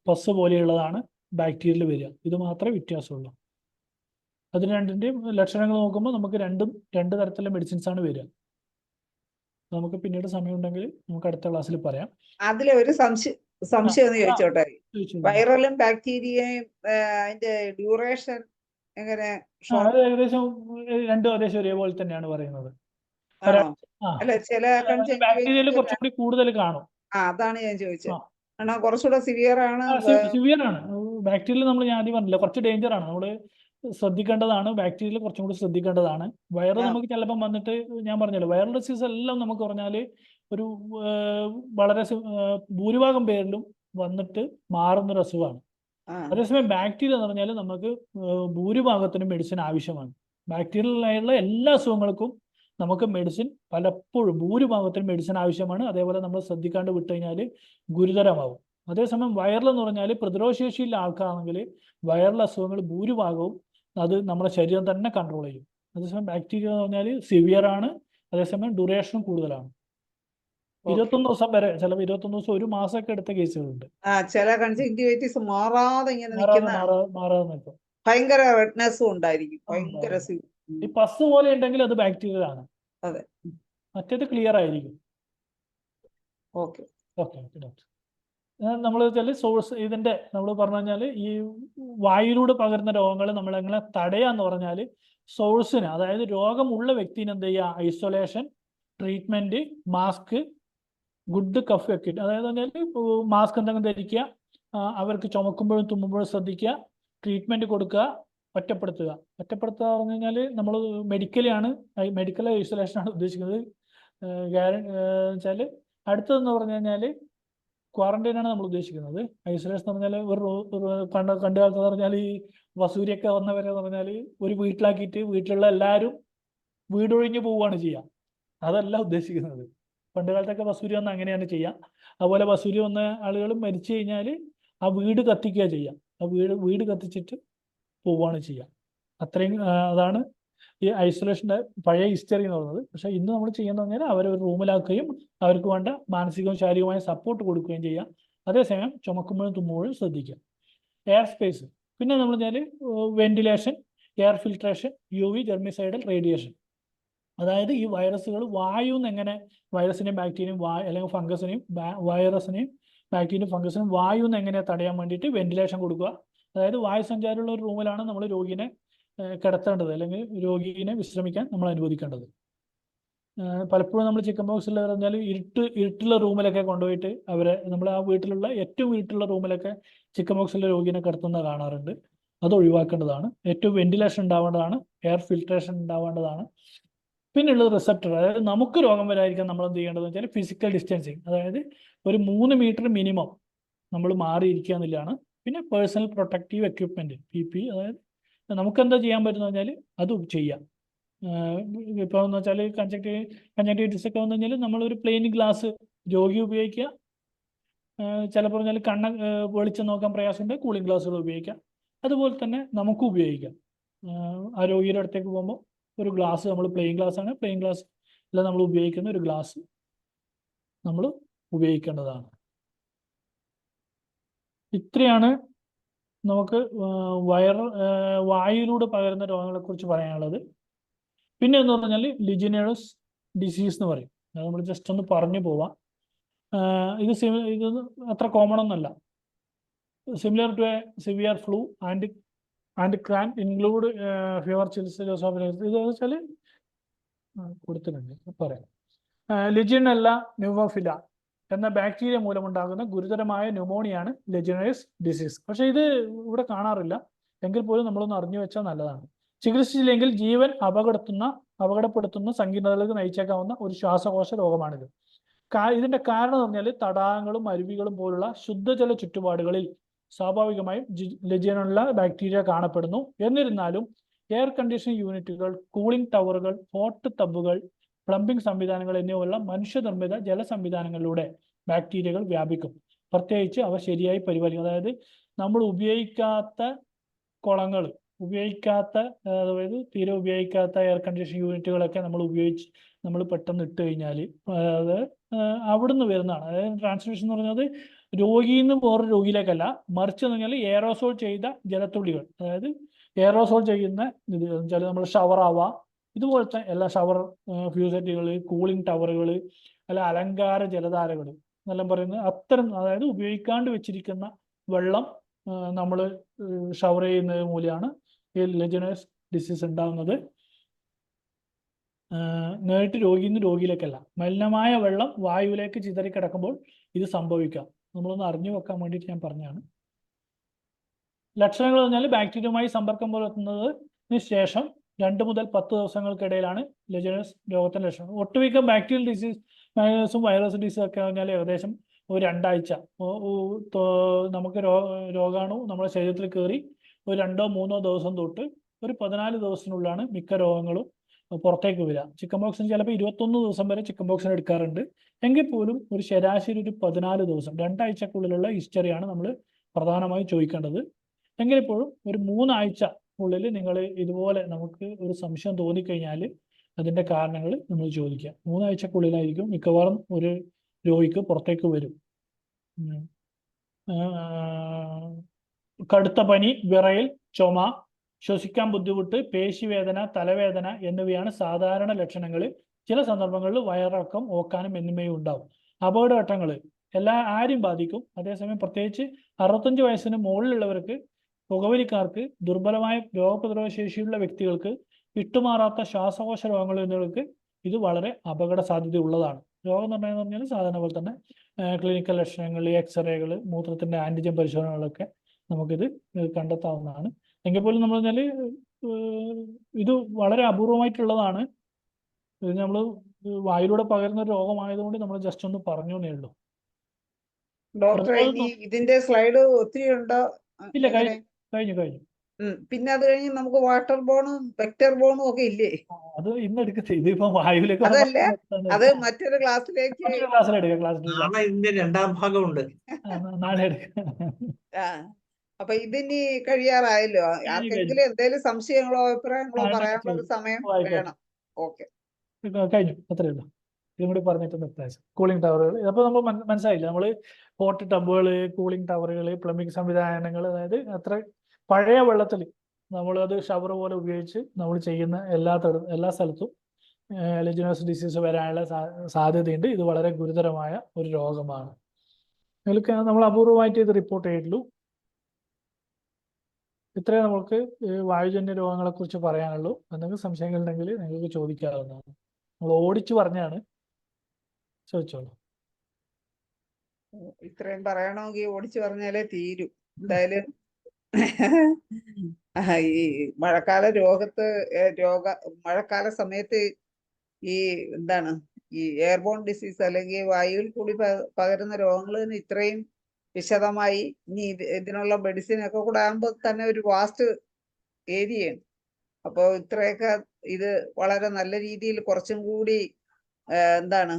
പസ് പോലെയുള്ളതാണ് ബാക്ടീരിയയിൽ വരിക. ഇത് മാത്രമേ വ്യത്യാസമുള്ളൂ. അതിന് രണ്ടിൻ്റെയും ലക്ഷണങ്ങൾ നോക്കുമ്പോൾ നമുക്ക് രണ്ട് തരത്തിലുള്ള മെഡിസിൻസ് ആണ് വരിക. നമുക്ക് പിന്നീട് സമയം ഉണ്ടെങ്കിൽ നമുക്ക് അടുത്ത ക്ലാസ്സിൽ പറയാം. അതിലെ ഒരു സംശയം എന്ന് ചോദിച്ചോട്ടെ, വൈറലും ബാക്ടീരിയയും അതിന്റെ ഡ്യൂറേഷൻ എങ്ങനെ? ഏകദേശം രണ്ടും ഏകദേശം ഒരേപോലെ തന്നെയാണ് പറയുന്നത്. അല്ല, ചില ബാക്ടീരിയയിൽ കുറച്ചുകൂടി കൂടുതൽ കാണും. അതാണ് ഞാൻ ചോദിച്ചത്. കുറച്ചുകൂടെ സിവിയർ ആണ്. സിവിയർ ആണ് ബാക്ടീരിയൽ. ഞാൻ ആദ്യം പറഞ്ഞില്ല, കുറച്ച് ഡേഞ്ചർ ആണ്. നമ്മൾ ശ്രദ്ധിക്കേണ്ടതാണ്. ബാക്ടീരിയൽ കുറച്ചും കൂടി ശ്രദ്ധിക്കേണ്ടതാണ്. വൈറൽ നമുക്ക് ചിലപ്പം വന്നിട്ട്, ഞാൻ പറഞ്ഞല്ലോ, വൈറൽ ഡിസീസ് എല്ലാം നമുക്ക് പറഞ്ഞാൽ ഒരു വളരെ ഭൂരിഭാഗം പേരിലും വന്നിട്ട് മാറുന്നൊരു അസുഖമാണ്. അതേസമയം ബാക്ടീരിയ എന്ന് പറഞ്ഞാൽ നമുക്ക് ഭൂരിഭാഗത്തിനും മെഡിസിൻ ആവശ്യമാണ്. ബാക്ടീരിയയിലുള്ള എല്ലാ അസുഖങ്ങൾക്കും നമുക്ക് മെഡിസിൻ പലപ്പോഴും ഭൂരിഭാഗത്തിനും മെഡിസിൻ ആവശ്യമാണ്. അതേപോലെ നമ്മൾ ശ്രദ്ധിക്കാണ്ട് വിട്ടു കഴിഞ്ഞാൽ ഗുരുതരമാവും. അതേസമയം വൈറൽ എന്ന് പറഞ്ഞാൽ പ്രതിരോധശേഷിയുള്ള ആൾക്കാണെങ്കിൽ വൈറൽ അസുഖങ്ങൾ ഭൂരിഭാഗവും അത് നമ്മുടെ ശരീരം തന്നെ കൺട്രോൾ ചെയ്യും. അതേസമയം ബാക്ടീരിയ എന്ന് പറഞ്ഞാൽ സിവിയർ ആണ്. അതേസമയം ഡ്യൂറേഷനും കൂടുതലാണ്. 21 ദിവസം വരെ, ചിലപ്പോൾ 21 ദിവസം, 1 മാസമൊക്കെ എടുത്ത കേസുകളുണ്ട്. ചില കൺജങ്ക്റ്റിവിറ്റിസ് മാറാതെ നിൽക്കും. ഭയങ്കര റെഡ്നെസ്സും ഉണ്ടായിരിക്കും. ഭയങ്കര ഈ പസ് പോലെ ഉണ്ടെങ്കിൽ അത് ബാക്ടീരിയ ആണ്. അതെ, മറ്റേത് ക്ലിയർ ആയിരിക്കും. Okay doctor. നമ്മൾ വെച്ചാൽ സോഴ്സ് ഇതിന്റെ നമ്മൾ പറഞ്ഞു കഴിഞ്ഞാൽ ഈ വായുവിലൂടെ പകരുന്ന രോഗങ്ങൾ നമ്മൾ എങ്ങനെ തടയാന്ന് പറഞ്ഞാൽ സോഴ്സിന്, അതായത് രോഗമുള്ള വ്യക്തിനെ എന്ത് ചെയ്യുക? Isolation, treatment, mask, good cough etiquette. അതായത് പറഞ്ഞാൽ മാസ്ക് എന്തെങ്കിലും ധരിക്കുക, അവർക്ക് ചുമക്കുമ്പോഴും തുമ്മുമ്പോഴും ശ്രദ്ധിക്കുക, ട്രീറ്റ്മെന്റ് കൊടുക്കുക, ഒറ്റപ്പെടുത്തുക പറഞ്ഞു കഴിഞ്ഞാൽ നമ്മൾ മെഡിക്കൽ ഐസൊലേഷൻ ആണ് ഉദ്ദേശിക്കുന്നത്. വെച്ചാൽ അടുത്തതെന്ന് പറഞ്ഞു കഴിഞ്ഞാൽ ക്വാറന്റൈനാണ് നമ്മൾ ഉദ്ദേശിക്കുന്നത്. ഐസൊലേഷൻ എന്ന് പറഞ്ഞാൽ കണ്ടു കാലത്ത് പറഞ്ഞാൽ ഈ വസൂരിയൊക്കെ വന്നവരെ പറഞ്ഞാൽ ഒരു വീട്ടിലാക്കിയിട്ട് വീട്ടിലുള്ള എല്ലാവരും വീടൊഴിഞ്ഞു പോവുകയാണ് ചെയ്യുക. അതല്ല ഉദ്ദേശിക്കുന്നത്. പണ്ട് കാലത്തൊക്കെ വസൂരി വന്ന് അങ്ങനെയാണ് ചെയ്യുക. അതുപോലെ വസൂരി വന്ന ആളുകൾ മരിച്ചു കഴിഞ്ഞാൽ ആ വീട് കത്തിക്കുക ചെയ്യുക. ആ വീട് കത്തിച്ചിട്ട് പോവുകയാണ് ചെയ്യുക. അത്രയും അതാണ് ഈ ഐസൊലേഷൻ്റെ പഴയ ഹിസ്റ്ററി എന്ന് പറയുന്നത്. പക്ഷേ ഇന്ന് നമ്മൾ ചെയ്യുന്നത് പറഞ്ഞാൽ അവരെ ഒരു റൂമിലാക്കുകയും അവർക്ക് വേണ്ട മാനസികവും ശാരീരികവുമായ സപ്പോർട്ട് കൊടുക്കുകയും ചെയ്യാം. അതേസമയം ചുമക്കുമ്പോഴും തുമ്മുമ്പോഴും ശ്രദ്ധിക്കുക. എയർ സ്പേസ്, പിന്നെ നമ്മൾ പറഞ്ഞാൽ ventilation, air filtration, UV germicidal radiation. അതായത് ഈ വൈറസുകൾ വായുന്ന് എങ്ങനെ വൈറസിനെയും ബാക്ടീരിയയും അല്ലെങ്കിൽ ഫംഗസിനെയും വൈറസിനെയും ബാക്ടീരിയയും ഫംഗസിനെയും വായുന്ന് എങ്ങനെ തടയാൻ വേണ്ടിയിട്ട് വെന്റിലേഷൻ കൊടുക്കുക. അതായത് വായു സഞ്ചാരമുള്ള ഒരു റൂമിലാണ് നമ്മൾ രോഗിനെ കിടത്തേണ്ടത് അല്ലെങ്കിൽ രോഗിയെ വിശ്രമിക്കാൻ നമ്മൾ അനുവദിക്കേണ്ടത്. പലപ്പോഴും നമ്മൾ ചിക്കൻ ബോക്സിൽ പറഞ്ഞാൽ ഇരുട്ടുള്ള റൂമിലൊക്കെ കൊണ്ടുപോയിട്ട് അവരെ നമ്മൾ ആ വീട്ടിലുള്ള ഏറ്റവും ഇരുട്ടുള്ള റൂമിലൊക്കെ ചിക്കൻ ബോക്സിലെ രോഗിനെ കിടത്തുന്ന കാണാറുണ്ട്. അത് ഒഴിവാക്കേണ്ടതാണ്. ഏറ്റവും വെന്റിലേഷൻ ഉണ്ടാവേണ്ടതാണ്, എയർ ഫിൽട്രേഷൻ ഉണ്ടാവേണ്ടതാണ്. പിന്നെയുള്ളത് റിസപ്റ്റർ, അതായത് നമുക്ക് രോഗം വരാതിരിക്കാൻ നമ്മൾ എന്ത് ചെയ്യേണ്ടതെന്ന് വെച്ചാൽ ഫിസിക്കൽ ഡിസ്റ്റൻസിങ്, അതായത് ഒരു 3 മീറ്റർ മിനിമം നമ്മൾ മാറിയിരിക്കുക എന്നുള്ളതാണ്. പിന്നെ പേഴ്സണൽ പ്രൊട്ടക്റ്റീവ് എക്യുപ്മെന്റ് PPE, അതായത് നമുക്ക് എന്താ ചെയ്യാൻ പറ്റുന്ന പറഞ്ഞാൽ അത് ചെയ്യാം. ഇപ്പോൾ എന്ന് വെച്ചാൽ കൺജക്റ്റിവിറ്റിസ് ഒക്കെ വന്നു കഴിഞ്ഞാൽ നമ്മളൊരു പ്ലെയിൻ ഗ്ലാസ് രോഗി ഉപയോഗിക്കുക. ചിലപ്പോൾ പറഞ്ഞാൽ വെളിച്ചം നോക്കാൻ പ്രയാസമുണ്ട്, കൂളിംഗ് ഗ്ലാസ്സുകൾ ഉപയോഗിക്കാം. അതുപോലെ തന്നെ നമുക്ക് ഉപയോഗിക്കാം. ആ രോഗിയുടെ അടുത്തേക്ക് പോകുമ്പോൾ ഒരു ഗ്ലാസ്, നമ്മൾ പ്ലെയിൻ ഗ്ലാസ് ആണ്, പ്ലെയിൻ ഗ്ലാസ് അല്ല നമ്മൾ ഉപയോഗിക്കുന്ന ഒരു ഗ്ലാസ് നമ്മൾ ഉപയോഗിക്കേണ്ടതാണ്. ഇത്രയാണ് നമുക്ക് വായുവിലൂടെ പകരുന്ന രോഗങ്ങളെ കുറിച്ച് പറയാനുള്ളത്. പിന്നെ എന്ന് പറഞ്ഞാൽ ലിജിനേഴ്സ് ഡിസീസ് എന്ന് പറയും. അത് നമ്മൾ ജസ്റ്റ് ഒന്ന് പറഞ്ഞു പോവാം. ഇത് അത്ര കോമൺ ഒന്നല്ല. Similar to a severe flu and can include fever, chills, ഇത് വെച്ചാൽ കൊടുത്തിട്ടുണ്ട് പറയാം. ലിജിനല്ല ന്യൂമോഫില എന്ന ബാക്ടീരിയ മൂലമുണ്ടാകുന്ന ഗുരുതരമായ ന്യൂമോണിയാണ് ലെജിനേഴ്സ് ഡിസീസ്. പക്ഷെ ഇത് ഇവിടെ കാണാറില്ല, എങ്കിൽ പോലും നമ്മളൊന്ന് അറിഞ്ഞു വെച്ചാൽ നല്ലതാണ്. ചികിത്സിച്ചില്ലെങ്കിൽ ജീവൻ അപകടപ്പെടുത്തുന്ന സങ്കീർണതകൾക്ക് നയിച്ചേക്കാവുന്ന ഒരു ശ്വാസകോശ രോഗമാണിത്. ഇതിന്റെ കാരണം എന്ന് പറഞ്ഞാൽ തടാകങ്ങളും അരുവികളും പോലുള്ള ശുദ്ധജല ചുറ്റുപാടുകളിൽ സ്വാഭാവികമായും ലെജിയനുള്ള ബാക്ടീരിയ കാണപ്പെടുന്നു. എന്നിരുന്നാലും എയർ കണ്ടീഷനിങ് യൂണിറ്റുകൾ, കൂളിംഗ് ടവറുകൾ, ഹോട്ട് ടബുകൾ, പ്ലംബിംഗ് സംവിധാനങ്ങൾ എന്നിവയുള്ള മനുഷ്യനിർമ്മിത ജല സംവിധാനങ്ങളിലൂടെ ബാക്ടീരിയകൾ വ്യാപിക്കും. പ്രത്യേകിച്ച് അവ ശരിയായി പരിപാലിക്കും. അതായത് നമ്മൾ ഉപയോഗിക്കാത്ത കുളങ്ങൾ, അതായത് തീരെ ഉപയോഗിക്കാത്ത എയർ കണ്ടീഷൻ യൂണിറ്റുകളൊക്കെ നമ്മൾ പെട്ടെന്ന് ഇട്ട് കഴിഞ്ഞാൽ അത് അവിടുന്ന് വരുന്നതാണ്. അതായത് ട്രാൻസ്മിഷൻ എന്ന് പറയുന്നത് രോഗിയിൽ നിന്ന് വേറൊരു രോഗിയിലേക്കല്ല, മറിച്ച് എന്ന് പറഞ്ഞാൽ എയറോസോൾ ചെയ്ത ജലത്തുള്ളികൾ, അതായത് എയറോസോൾ ചെയ്യുന്ന ഇത് വെച്ചാൽ നമ്മൾ ഷവർ ആവാം, ഇതുപോലത്തെ എല്ലാ ഷവർ ഫ്യൂസറ്റുകൾ, കൂളിംഗ് ടവറുകൾ, അല്ല അലങ്കാര ജലധാരകൾ എന്നെല്ലാം പറയുന്നത് അത്തരം, അതായത് ഉപയോഗിക്കാണ്ട് വെച്ചിരിക്കുന്ന വെള്ളം നമ്മൾ ഷവർ ചെയ്യുന്നത് മൂലമാണ് ഈ ലെജിനേഴ്സ് ഡിസീസ് ഉണ്ടാകുന്നത്. നേരിട്ട് രോഗിയിൽ നിന്ന് രോഗിയിലേക്കല്ല. മലിനമായ വെള്ളം വായുവിലേക്ക് ചിതറിക്കിടക്കുമ്പോൾ ഇത് സംഭവിക്കാം. നമ്മളൊന്ന് അറിഞ്ഞു വെക്കാൻ വേണ്ടിയിട്ട് ഞാൻ പറഞ്ഞതാണ്. ലക്ഷണങ്ങൾ പറഞ്ഞാൽ ബാക്ടീരിയയുമായി സമ്പർക്കം പുലർത്തുന്നതിന് ശേഷം 2 മുതൽ 10 ദിവസങ്ങൾക്കിടയിലാണ് ലെജിനേഴ്സ് രോഗത്തിന്റെ ലക്ഷണം. ഒട്ടുമിക്ക ബാക്ടീരിയൽ ഡിസീസും വൈറസ് ഡിസീസും ഒക്കെ പറഞ്ഞാൽ ഏകദേശം ഒരു 2 ആഴ്ച നമുക്ക് രോഗാണു നമ്മുടെ ശരീരത്തിൽ കയറി ഒരു 2-3 ദിവസം തൊട്ട് ഒരു 14 ദിവസത്തിനുള്ളിലാണ് മിക്ക രോഗങ്ങളും പുറത്തേക്ക് വരിക. ചിക്കൻ ബോക്സിന് ചിലപ്പോൾ 21 ദിവസം വരെ ചിക്കൻ ബോക്സിന് എടുക്കാറുണ്ട്. എങ്കിൽ പോലും ഒരു ശരാശരി ഒരു 14 ദിവസം, 2 ആഴ്ചക്കുള്ളിലുള്ള ഹിസ്റ്ററിയാണ് നമ്മൾ പ്രധാനമായും ചോദിക്കേണ്ടത്. എങ്കിലിപ്പോഴും ഒരു 3 ആഴ്ച ഉള്ളിൽ നിങ്ങൾ ഇതുപോലെ നമുക്ക് ഒരു സംശയം തോന്നിക്കഴിഞ്ഞാൽ അതിൻ്റെ കാരണങ്ങൾ നമ്മൾ ചോദിക്കുക. 3 ആഴ്ചക്കുള്ളിലായിരിക്കും മിക്കവാറും ഒരു രോഗിക്ക് പുറത്തേക്ക് വരും. കടുത്ത പനി, വിറയൽ, ചുമ, ശ്വസിക്കാൻ ബുദ്ധിമുട്ട്, പേശിവേദന, തലവേദന എന്നിവയാണ് സാധാരണ ലക്ഷണങ്ങൾ. ചില സന്ദർഭങ്ങളിൽ വയറിളക്കം, ഓക്കാനം എന്നിവയും ഉണ്ടാവും. അപകടഘട്ടങ്ങൾ ആരും ബാധിക്കും. അതേസമയം പ്രത്യേകിച്ച് 65 വയസ്സിന് മുകളിലുള്ളവർക്ക്, പുകവലിക്കാർക്ക്, ദുർബലമായ രോഗപ്രതിരോധ ശേഷിയുള്ള വ്യക്തികൾക്ക്, വിട്ടുമാറാത്ത ശ്വാസകോശ രോഗങ്ങൾ എന്നിവർക്ക് ഇത് വളരെ അപകട സാധ്യത ഉള്ളതാണ്. രോഗനിർണയം എന്ന് പറഞ്ഞാൽ സാധാരണ പോലെ തന്നെ ക്ലിനിക്കൽ ലക്ഷണങ്ങൾ, എക്സ്റേകൾ, മൂത്രത്തിന്റെ ആന്റിജൻ പരിശോധനകളൊക്കെ നമുക്കിത് കണ്ടെത്താവുന്നതാണ്. എങ്കിൽ പോലും നമ്മൾ പറഞ്ഞാൽ ഇത് വളരെ അപൂർവമായിട്ടുള്ളതാണ്. ഇത് നമ്മൾ വായിലൂടെ പകരുന്ന രോഗമായതുകൊണ്ട് നമ്മൾ ജസ്റ്റ് ഒന്ന് പറഞ്ഞു എന്നേ ഉള്ളൂ. ഡോക്ടറെ, ഇതിന്റെ സ്ലൈഡ് ഒത്തിരി ഉണ്ടോ? ഇല്ല, കഴിഞ്ഞു. പിന്നെ അത് കഴിഞ്ഞ് നമുക്ക് വാട്ടർ ബോണും വെക്ടർ ബോണും ഒക്കെ ഇല്ലേ? അത് ഇന്ന് എടുക്കട്ടെ. ഇതിപ്പോ വായുവിലേക്ക് അതല്ല, അത് മറ്റൊരു ക്ലാസ്സിലേക്ക് ഇതിന്റെ 2ാം ഭാഗമുണ്ട്, നാളെ എടുക്കാം. അപ്പൊ ഇതിനി കഴിയാറായല്ലോ. കഴിഞ്ഞു. ആർക്കെങ്കിലും എന്തെങ്കിലും സംശയങ്ങളോ അഭിപ്രായങ്ങളോ ഉണ്ടെങ്കിൽ പറയാനുള്ള ഒരു ചോദിക്കും. സമയം ആയിക്കോട്ടെ. വേണം. ഓക്കെ. കഴിഞ്ഞു, അത്രയേ ഉള്ളൂ. ഇതും കൂടി പറഞ്ഞിട്ട് നിർത്താം. കൂളിംഗ് ടവറുകൾ, അപ്പോൾ നമ്മൾ മനസ്സിലായില്ല, നമ്മൾ ഹോട്ട് ടബുകൾ, കൂളിംഗ് ടവറുകൾ, പ്ലംബിംഗ് സംവിധാനങ്ങൾ, അതായത് അത്ര പഴയ വെള്ളത്തിൽ നമ്മളത് ഷവർ പോലെ ഉപയോഗിച്ച് നമ്മൾ ചെയ്യുന്ന എല്ലാ സ്ഥലത്തും ലെജിനോസ് ഡിസീസ് വരാനുള്ള സാധ്യതയുണ്ട്. ഇത് വളരെ ഗുരുതരമായ ഒരു രോഗമാണ്. നിങ്ങൾക്ക് നമ്മൾ അപൂർവമായിട്ട് ഇത് റിപ്പോർട്ട് ചെയ്തിട്ടുള്ളൂ. ഇത്രയും നമുക്ക് വായുജന്യ രോഗങ്ങളെ കുറിച്ച് പറയാനുള്ളൂ. എന്തെങ്കിലും സംശയങ്ങൾ ഉണ്ടെങ്കിൽ നിങ്ങൾക്ക് ചോദിക്കാവുന്നതാണ്. നമ്മൾ ഓടിച്ചു പറഞ്ഞാണ്, ചോദിച്ചോളൂ. ഇത്രയും പറയണമെങ്കിൽ ഓടിച്ചു പറഞ്ഞാലേ തീരും. എന്തായാലും ഈ മഴക്കാല മഴക്കാല സമയത്ത് ഈ എന്താണ് ഈ എയർബോൺ ഡിസീസ് അല്ലെങ്കിൽ വായുവിൽ കൂടി പകരുന്ന രോഗങ്ങൾ തന്നെ ഇത്രയും വിശദമായി ഇനി ഇതിനുള്ള മെഡിസിൻ ഒക്കെ കൂടെ ആകുമ്പോൾ തന്നെ ഒരു വാസ്റ്റ് ഏരിയയാണ്. അപ്പോൾ ഇത്രയൊക്കെ ഇത് വളരെ നല്ല രീതിയിൽ കുറച്ചും കൂടി എന്താണ്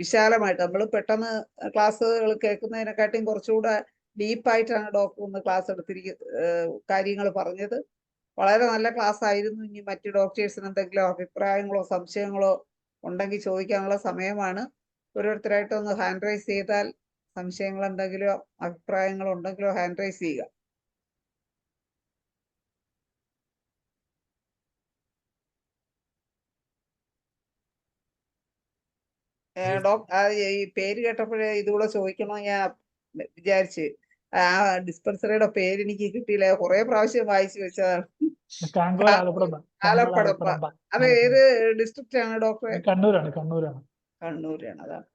വിശാലമായിട്ട് നമ്മൾ പെട്ടെന്ന് ക്ലാസ്സുകൾ കേൾക്കുന്നതിനെക്കാട്ടിയും കുറച്ചുകൂടെ ഡീപ്പായിട്ടാണ് ഡോക്ടർ ഒന്ന് ക്ലാസ് കാര്യങ്ങൾ പറഞ്ഞത്. വളരെ നല്ല ക്ലാസ് ആയിരുന്നു. ഇനി മറ്റു ഡോക്ടേഴ്സിന് എന്തെങ്കിലും അഭിപ്രായങ്ങളോ സംശയങ്ങളോ ഉണ്ടെങ്കിൽ ചോദിക്കാനുള്ള സമയമാണ്. ഓരോരുത്തരായിട്ടൊന്ന് ഹാൻഡ് റൈസ് ചെയ്താൽ സംശയങ്ങൾ എന്തെങ്കിലോ അഭിപ്രായങ്ങളോ ഉണ്ടെങ്കിലോ ഹാൻഡ് റൈസ് ചെയ്യുക. ഈ പേര് കേട്ടപ്പോഴേ ഇതുകൂടെ ചോദിക്കണോ ഞാൻ വിചാരിച്ച്. ആ ഡിസ്പെൻസറിയുടെ പേര് എനിക്ക് കിട്ടിയില്ല. കുറെ പ്രാവശ്യം വായിച്ചു വെച്ചതാണ്. ആലപ്പടമ്പ. അത് ഏത് ഡിസ്ട്രിക്റ്റ് ആണ് ഡോക്ടറെ? കണ്ണൂരാണ്. കണ്ണൂരാണ്. അതാണ്.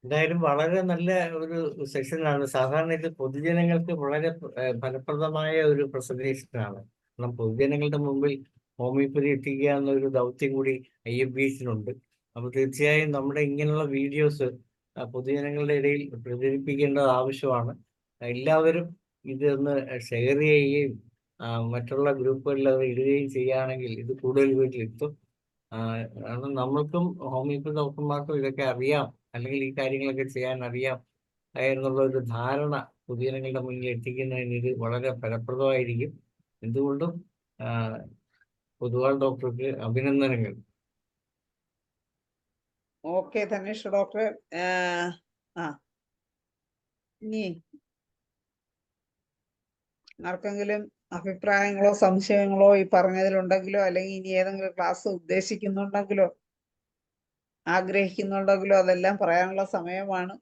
എന്തായാലും വളരെ നല്ല ഒരു സെഷനാണ്. സാധാരണ ഇത് പൊതുജനങ്ങൾക്ക് വളരെ ഫലപ്രദമായ ഒരു പ്രസന്റേഷനാണ്. കാരണം പൊതുജനങ്ങളുടെ മുമ്പിൽ ഹോമിയോപ്പതി എത്തിക്കുക എന്നൊരു ദൗത്യം കൂടി IFBCനുണ്ട്. അപ്പോൾ തീർച്ചയായും നമ്മുടെ ഇങ്ങനെയുള്ള വീഡിയോസ് പൊതുജനങ്ങളുടെ ഇടയിൽ പ്രചരിപ്പിക്കേണ്ടത് ആവശ്യമാണ്. എല്ലാവരും ഇതൊന്ന് ഷെയർ ചെയ്യുകയും മറ്റുള്ള ഗ്രൂപ്പുകളിൽ അത് ഇടുകയും ചെയ്യുകയാണെങ്കിൽ ഇത് കൂടുതൽ വീട്ടിലെത്തും. കാരണം നമ്മൾക്കും ഹോമിയോപ്പതി ഡോക്ടർമാർക്കും ഇതൊക്കെ അറിയാം, അല്ലെങ്കിൽ ഈ കാര്യങ്ങളൊക്കെ ചെയ്യാൻ അറിയാം എന്നുള്ള ഒരു ധാരണ പൊതുജനങ്ങളുടെ മുന്നിൽ എത്തിക്കുന്നതിന് ഇത് വളരെ ഫലപ്രദമായിരിക്കും. എന്തുകൊണ്ടും പൊതുവാൾ ഡോക്ടർക്ക് അഭിനന്ദനങ്ങൾ. ഓക്കെ ധനേഷ് ഡോക്ടറെ. ഇനി ആർക്കെങ്കിലും അഭിപ്രായങ്ങളോ സംശയങ്ങളോ ഈ പറഞ്ഞതിലുണ്ടെങ്കിലോ, അല്ലെങ്കിൽ ഇനി ഏതെങ്കിലും ക്ലാസ് ഉദ്ദേശിക്കുന്നുണ്ടെങ്കിലോ ആഗ്രഹിക്കുന്നുണ്ടെങ്കിലോ അതെല്ലാം പറയാനുള്ള സമയമാണ്.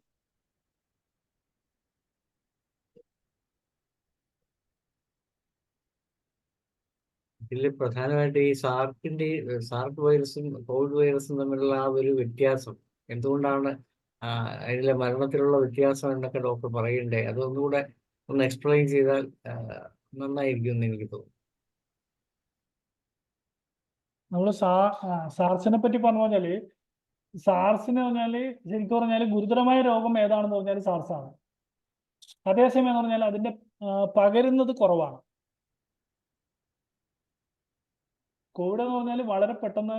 ഇതിൽ പ്രധാനമായിട്ട് ഈ സാർക്ക് വൈറസും കോവിഡ് വൈറസും തമ്മിലുള്ള ആ ഒരു വ്യത്യാസം, എന്തുകൊണ്ടാണ് അതിലെ മരണത്തിലുള്ള വ്യത്യാസം എന്നൊക്കെ ഡോക്ടർ പറയണ്ടേ, അതൊന്നുകൂടെ ഒന്ന് എക്സ്പ്ലെയിൻ ചെയ്താൽ നന്നായിരിക്കും എന്ന് എനിക്ക് തോന്നുന്നു. നമ്മൾ സാർസിനെ പറ്റി പറഞ്ഞു പറഞ്ഞാല്, സാർസിന് പറഞ്ഞാല് ശരിക്കും പറഞ്ഞാല് ഗുരുതരമായ രോഗം ഏതാണെന്ന് പറഞ്ഞാൽ സാർസാണ്. അതേസമയം എന്ന് പറഞ്ഞാൽ അതിന്റെ പകരുന്നത് കുറവാണ്. കോവിഡ് എന്ന് പറഞ്ഞാൽ വളരെ പെട്ടെന്ന്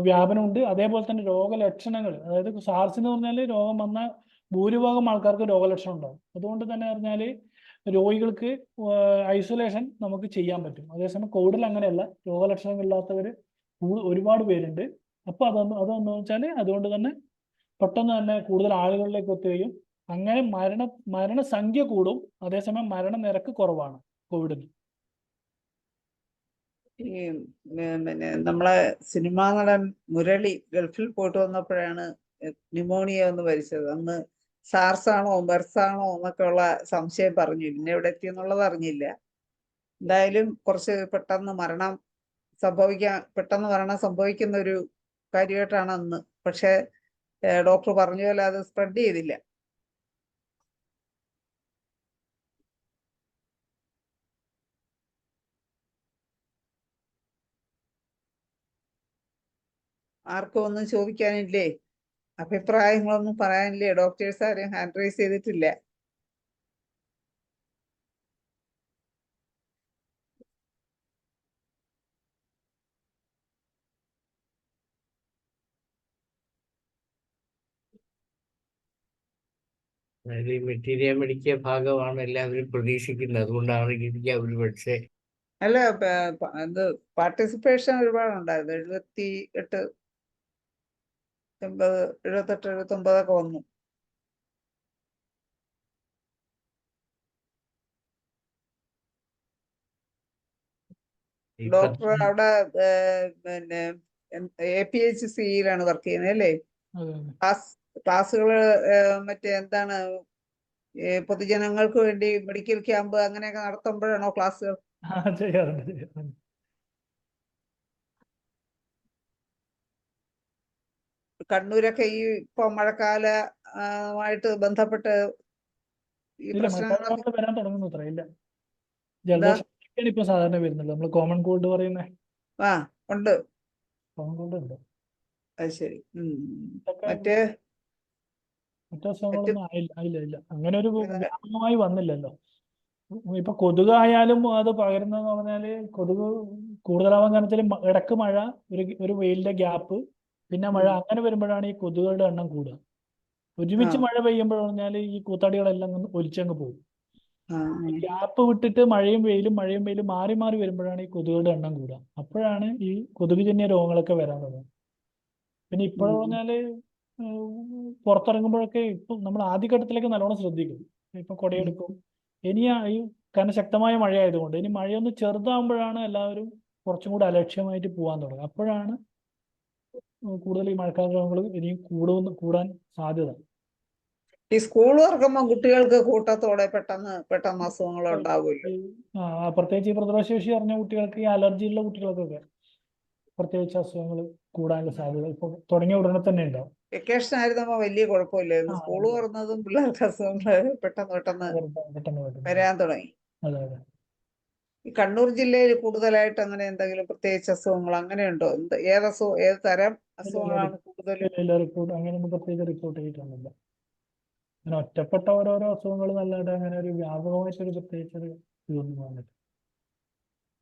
വ്യാപനമുണ്ട്. അതേപോലെ തന്നെ രോഗലക്ഷണങ്ങൾ, അതായത് സാർസ് എന്ന് പറഞ്ഞാൽ രോഗം വന്ന ഭൂരിഭാഗം ആൾക്കാർക്ക് രോഗലക്ഷണം ഉണ്ടാവും. അതുകൊണ്ട് തന്നെ പറഞ്ഞാൽ രോഗികൾക്ക് ഐസൊലേഷൻ നമുക്ക് ചെയ്യാൻ പറ്റും. അതേസമയം കോവിഡിൽ അങ്ങനെയല്ല, രോഗലക്ഷണങ്ങളില്ലാത്തവർ ഒരുപാട് പേരുണ്ട്. അപ്പൊ അതെന്ന് വെച്ചാൽ അതുകൊണ്ട് തന്നെ പെട്ടെന്ന് തന്നെ കൂടുതൽ ആളുകളിലേക്ക് എത്തുകയും അങ്ങനെ മരണസംഖ്യ കൂടും. അതേസമയം മരണനിരക്ക് കുറവാണ് കോവിഡിന്. ഈ പിന്നെ നമ്മളെ സിനിമാ നടൻ മുരളി ഗൾഫിൽ പോയിട്ട് വന്നപ്പോഴാണ് ന്യൂമോണിയ ഒന്ന് മരിച്ചത്. അന്ന് സാർസ് ആണോ മെർസ് ആണോ എന്നൊക്കെ ഉള്ള സംശയം പറഞ്ഞു. പിന്നെ എവിടെ എത്തിയെന്നുള്ളത് അറിഞ്ഞില്ല. എന്തായാലും കുറച്ച് പെട്ടെന്ന് മരണം സംഭവിക്കുന്ന ഒരു കാര്യമായിട്ടാണ് അന്ന്. പക്ഷെ ഡോക്ടർ പറഞ്ഞ പോലെ അത് സ്പ്രെഡ് ചെയ്തില്ല. ആർക്കും ഒന്നും ചോദിക്കാനില്ലേ? അഭിപ്രായങ്ങളൊന്നും പറയാനില്ലേ? ഡോക്ടേഴ്സ് ആരെയും ഹാൻഡ് റൈസ് ചെയ്തിട്ടില്ല. അതായത് ഈ മെറ്റീരിയൽ മെഡിക്കൽ ഭാഗമാണ് എല്ലാവരും പ്രതീക്ഷിക്കുന്നത്. അതുകൊണ്ടാണ് എനിക്ക് ഒരു പക്ഷേ അല്ല ഇത് പാർട്ടിസിപ്പേഷൻ ഒരുപാടുണ്ടായിരുന്നു. 78, 80, 78, 79 വന്നു. ഡോക്ടർ അവിടെ പിന്നെ APHCയിലാണ് വർക്ക് ചെയ്യുന്നത് അല്ലേ? ക്ലാസ്സുകള് മറ്റേ എന്താണ് പൊതുജനങ്ങൾക്ക് വേണ്ടി മെഡിക്കൽ ക്യാമ്പ് അങ്ങനെയൊക്കെ നടത്തുമ്പോഴാണോ ക്ലാസ്സുകൾ? ചെയ്യാറുണ്ട്. കണ്ണൂരൊക്കെ ഈ ഇപ്പൊ മഴക്കാലമായിട്ട് ബന്ധപ്പെട്ട് ഈ പ്രശ്നങ്ങളൊക്കെ വരാൻ തുടങ്ങുന്നു. അത്ര ഇല്ല, ജലദോഷം ഇപ്പൊ സാധാരണ വരുന്നുള്ളൂ. നമ്മൾ കോമൺ കോൾഡ് പറയുന്നേ. ഉണ്ട്. കോമൺ കോൾഡ് ഉണ്ട്. അത് ശരി. മറ്റേ അസുഖങ്ങളൊന്നും ഇല്ല. അങ്ങനെ ഒരു വ്യാപകമായി വന്നില്ലല്ലോ. ഇപ്പൊ കൊതുകായാലും അത് പകരുന്നതെന്ന് പറഞ്ഞാല് കൊതുക് കൂടുതലാവാൻ കാരണത്തിൽ ഇടക്ക് മഴ, ഒരു വെയിലിന്റെ ഗ്യാപ്പ്, പിന്നെ മഴ, അങ്ങനെ വരുമ്പോഴാണ് ഈ കൊതുകുകളുടെ എണ്ണം കൂടുക. ഒരുമിച്ച് മഴ പെയ്യുമ്പോൾ പറഞ്ഞാൽ ഈ കൂത്താടികളെല്ലാം ഒലിച്ചങ്ങ് പോകും. ഗ്യാപ്പ് വിട്ടിട്ട് മഴയും വെയിലും മാറി മാറി വരുമ്പോഴാണ് ഈ കൊതുകുകളുടെ എണ്ണം കൂടുക. അപ്പോഴാണ് ഈ കൊതുകുജന്യ രോഗങ്ങളൊക്കെ വരാൻ തുടങ്ങുന്നത്. പിന്നെ ഇപ്പോഴെന്ന് പറഞ്ഞാല് പുറത്തിറങ്ങുമ്പോഴൊക്കെ ഇപ്പൊ നമ്മൾ ആദ്യഘട്ടത്തിലേക്ക് നല്ലോണം ശ്രദ്ധിക്കും. ഇപ്പൊ കുടയെടുക്കും. ഈ കാരണം ശക്തമായ മഴയായതുകൊണ്ട് ഇനി മഴയൊന്ന് ചെറുതാകുമ്പോഴാണ് എല്ലാവരും കുറച്ചും കൂടി അലക്ഷ്യമായിട്ട് പോകാൻ തുടങ്ങുക. അപ്പോഴാണ് കൂടുതൽ ഈ മഴക്കാല രോഗങ്ങൾ ഇനിയും കൂടാൻ സാധ്യത. ഈ സ്കൂൾ തുറക്കുമ്പോൾ കുട്ടികൾക്ക് കൂട്ടത്തോടെ പെട്ടെന്ന് അസുഖങ്ങൾ ഉണ്ടാവില്ല. പ്രത്യേകിച്ച് ഈ പ്രതിരോധശേഷി അറിഞ്ഞ കുട്ടികൾക്ക്, ഈ അലർജി ഉള്ള കുട്ടികൾക്കൊക്കെ പ്രത്യേകിച്ച് അസുഖങ്ങൾ കൂടാനുള്ള സാധ്യത ഇപ്പൊ തുടങ്ങിയ ഉടനെ തന്നെ ഉണ്ടാവും. വെക്കേഷൻ ആയിരുന്നപ്പോ വലിയ കുഴപ്പമില്ലായിരുന്നു. സ്കൂൾ തുറന്നതും പിള്ളേർക്ക് അസുഖങ്ങൾ പെട്ടെന്ന് വരാൻ തുടങ്ങി. ഈ കണ്ണൂർ ജില്ലയിൽ കൂടുതലായിട്ട് അങ്ങനെ എന്തെങ്കിലും പ്രത്യേകിച്ച് അസുഖങ്ങൾ അങ്ങനെയുണ്ടോ? ഏത് തരം അസുഖങ്ങളാണ് കൂടുതൽ? അങ്ങനെയൊന്നും പ്രത്യേകിച്ച് റിപ്പോർട്ട് ചെയ്തിട്ടൊന്നുമില്ല. അങ്ങനെ ഒറ്റപ്പെട്ട ഓരോരോ അസുഖങ്ങൾ നല്ലതായിട്ട് അങ്ങനെ ഒരു വ്യാപകമായിട്ടൊരു പ്രത്യേകിച്ച് ഇതൊന്നും വന്നിട്ട്.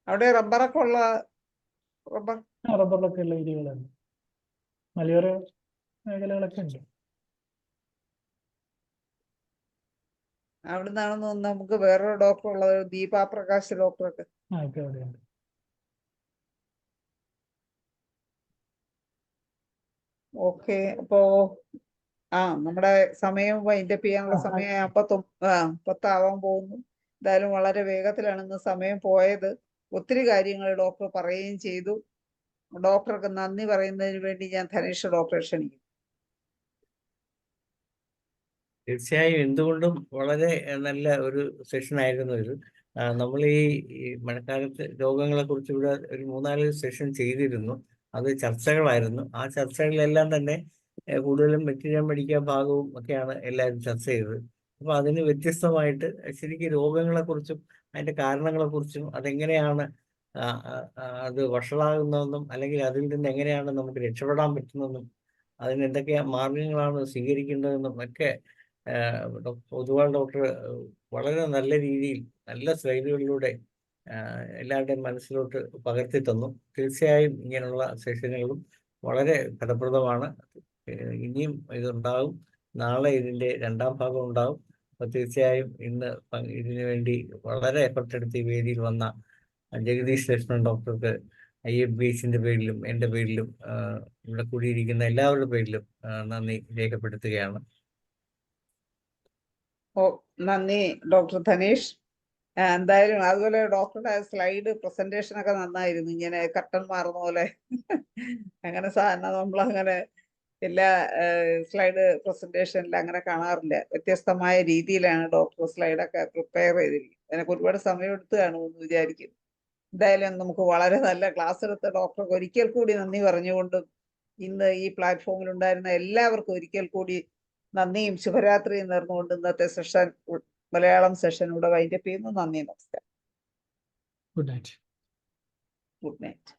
അവിടെ റബ്ബറൊക്കെ ഉള്ള ഏരിയകളാണ്. മലയോര മേഖലകളൊക്കെ ഉണ്ട്. അവിടെ നിന്നാണെന്ന് തോന്നുന്നു നമുക്ക് വേറൊരു ഡോക്ടർ ഉള്ളത്, ദീപാ പ്രകാശ് ഡോക്ടറൊക്കെ. അവിടെയുണ്ട്. ഓക്കെ. അപ്പോ നമ്മുടെ സമയം വൈൻഡപ്പ് ചെയ്യാനുള്ള സമയം 10 ആവാൻ പോകുന്നു. എന്തായാലും വളരെ വേഗത്തിലാണ് ഇന്ന് സമയം പോയത്. ഒത്തിരി കാര്യങ്ങൾ ഡോക്ടർ പറയുകയും ചെയ്തു. ഡോക്ടർക്ക് നന്ദി പറയുന്നതിന് വേണ്ടി ഞാൻ ധനേഷ് ഡോക്ടറെ ക്ഷണിക്കും. തീർച്ചയായും എന്തുകൊണ്ടും വളരെ നല്ല ഒരു സെഷൻ ആയിരുന്നു ഇത്. നമ്മൾ ഈ മഴക്കാലത്ത് രോഗങ്ങളെ കുറിച്ച് ഇവിടെ ഒരു 3-4 സെഷൻ ചെയ്തിരുന്നു. അത് ചർച്ചകളായിരുന്നു. ആ ചർച്ചകളിലെല്ലാം തന്നെ കൂടുതലും മെറ്റീരിയൽ മെഡിക്കൽ ഭാഗവും ഒക്കെയാണ് എല്ലാവരും ചർച്ച ചെയ്തത്. അപ്പൊ അതിന് വ്യത്യസ്തമായിട്ട് ശരിക്കും രോഗങ്ങളെക്കുറിച്ചും അതിന്റെ കാരണങ്ങളെക്കുറിച്ചും അതെങ്ങനെയാണ് അത് വഷളാകുന്നതെന്നും അല്ലെങ്കിൽ അതിൽ നിന്ന് എങ്ങനെയാണ് നമുക്ക് രക്ഷപ്പെടാൻ പറ്റുന്നതെന്നും അതിന് എന്തൊക്കെ മാർഗങ്ങളാണ് സ്വീകരിക്കേണ്ടതെന്നും ഒക്കെ പൊതുവാൾ ഡോക്ടർ വളരെ നല്ല രീതിയിൽ നല്ല സ്ലൈഡുകളിലൂടെ എല്ലാവരുടെയും മനസ്സിലോട്ട് പകർത്തി തന്നു. തീർച്ചയായും ഇങ്ങനെയുള്ള സെഷനുകളും വളരെ ഫലപ്രദമാണ്. ഇനിയും ഇതുണ്ടാകും. നാളെ ഇതിൻ്റെ 2ാം ഭാഗം ഉണ്ടാകും. അപ്പോൾ തീർച്ചയായും ഇന്ന് ഇതിനു വേണ്ടി വളരെ എഫർട്ട് എടുത്ത് ഈ വേദിയിൽ വന്ന ജഗദീഷ് ലക്ഷ്മൺ ഡോക്ടർക്ക് IFBHന്റെ പേരിലും എൻ്റെ പേരിലും ഇവിടെ കൂടിയിരിക്കുന്ന എല്ലാവരുടെ പേരിലും നന്ദി രേഖപ്പെടുത്തുകയാണ്. നന്ദി ഡോക്ടർ ധനേഷ്. എന്തായാലും അതുപോലെ ഡോക്ടറുടെ സ്ലൈഡ് പ്രസന്റേഷൻ ഒക്കെ നന്നായിരുന്നു. ഇങ്ങനെ കട്ടൻ മാറുന്ന പോലെ അങ്ങനെ സാധാരണ നമ്മളങ്ങനെ എല്ലാ സ്ലൈഡ് പ്രസന്റേഷനിൽ അങ്ങനെ കാണാറില്ല. വ്യത്യസ്തമായ രീതിയിലാണ് ഡോക്ടർ സ്ലൈഡൊക്കെ പ്രിപ്പയർ ചെയ്തിരിക്കുന്നത്. എനിക്ക് ഒരുപാട് സമയം എടുത്ത് കാണുമെന്ന് വിചാരിക്കും. എന്തായാലും നമുക്ക് വളരെ നല്ല ക്ലാസ് എടുത്ത ഡോക്ടർക്ക് ഒരിക്കൽ കൂടി നന്ദി പറഞ്ഞുകൊണ്ടും ഇന്ന് ഈ പ്ലാറ്റ്ഫോമിൽ ഉണ്ടായിരുന്ന എല്ലാവർക്കും ഒരിക്കൽ കൂടി നന്ദിയും ശുഭരാത്രിയും നേർന്നുകൊണ്ട് ഇന്നത്തെ സെഷൻ, മലയാളം സെഷൻ ഇവിടെ വൈൻഡപ്പ് ചെയ്യുന്നു. നന്ദി, നമസ്കാരം. Good night. Good night.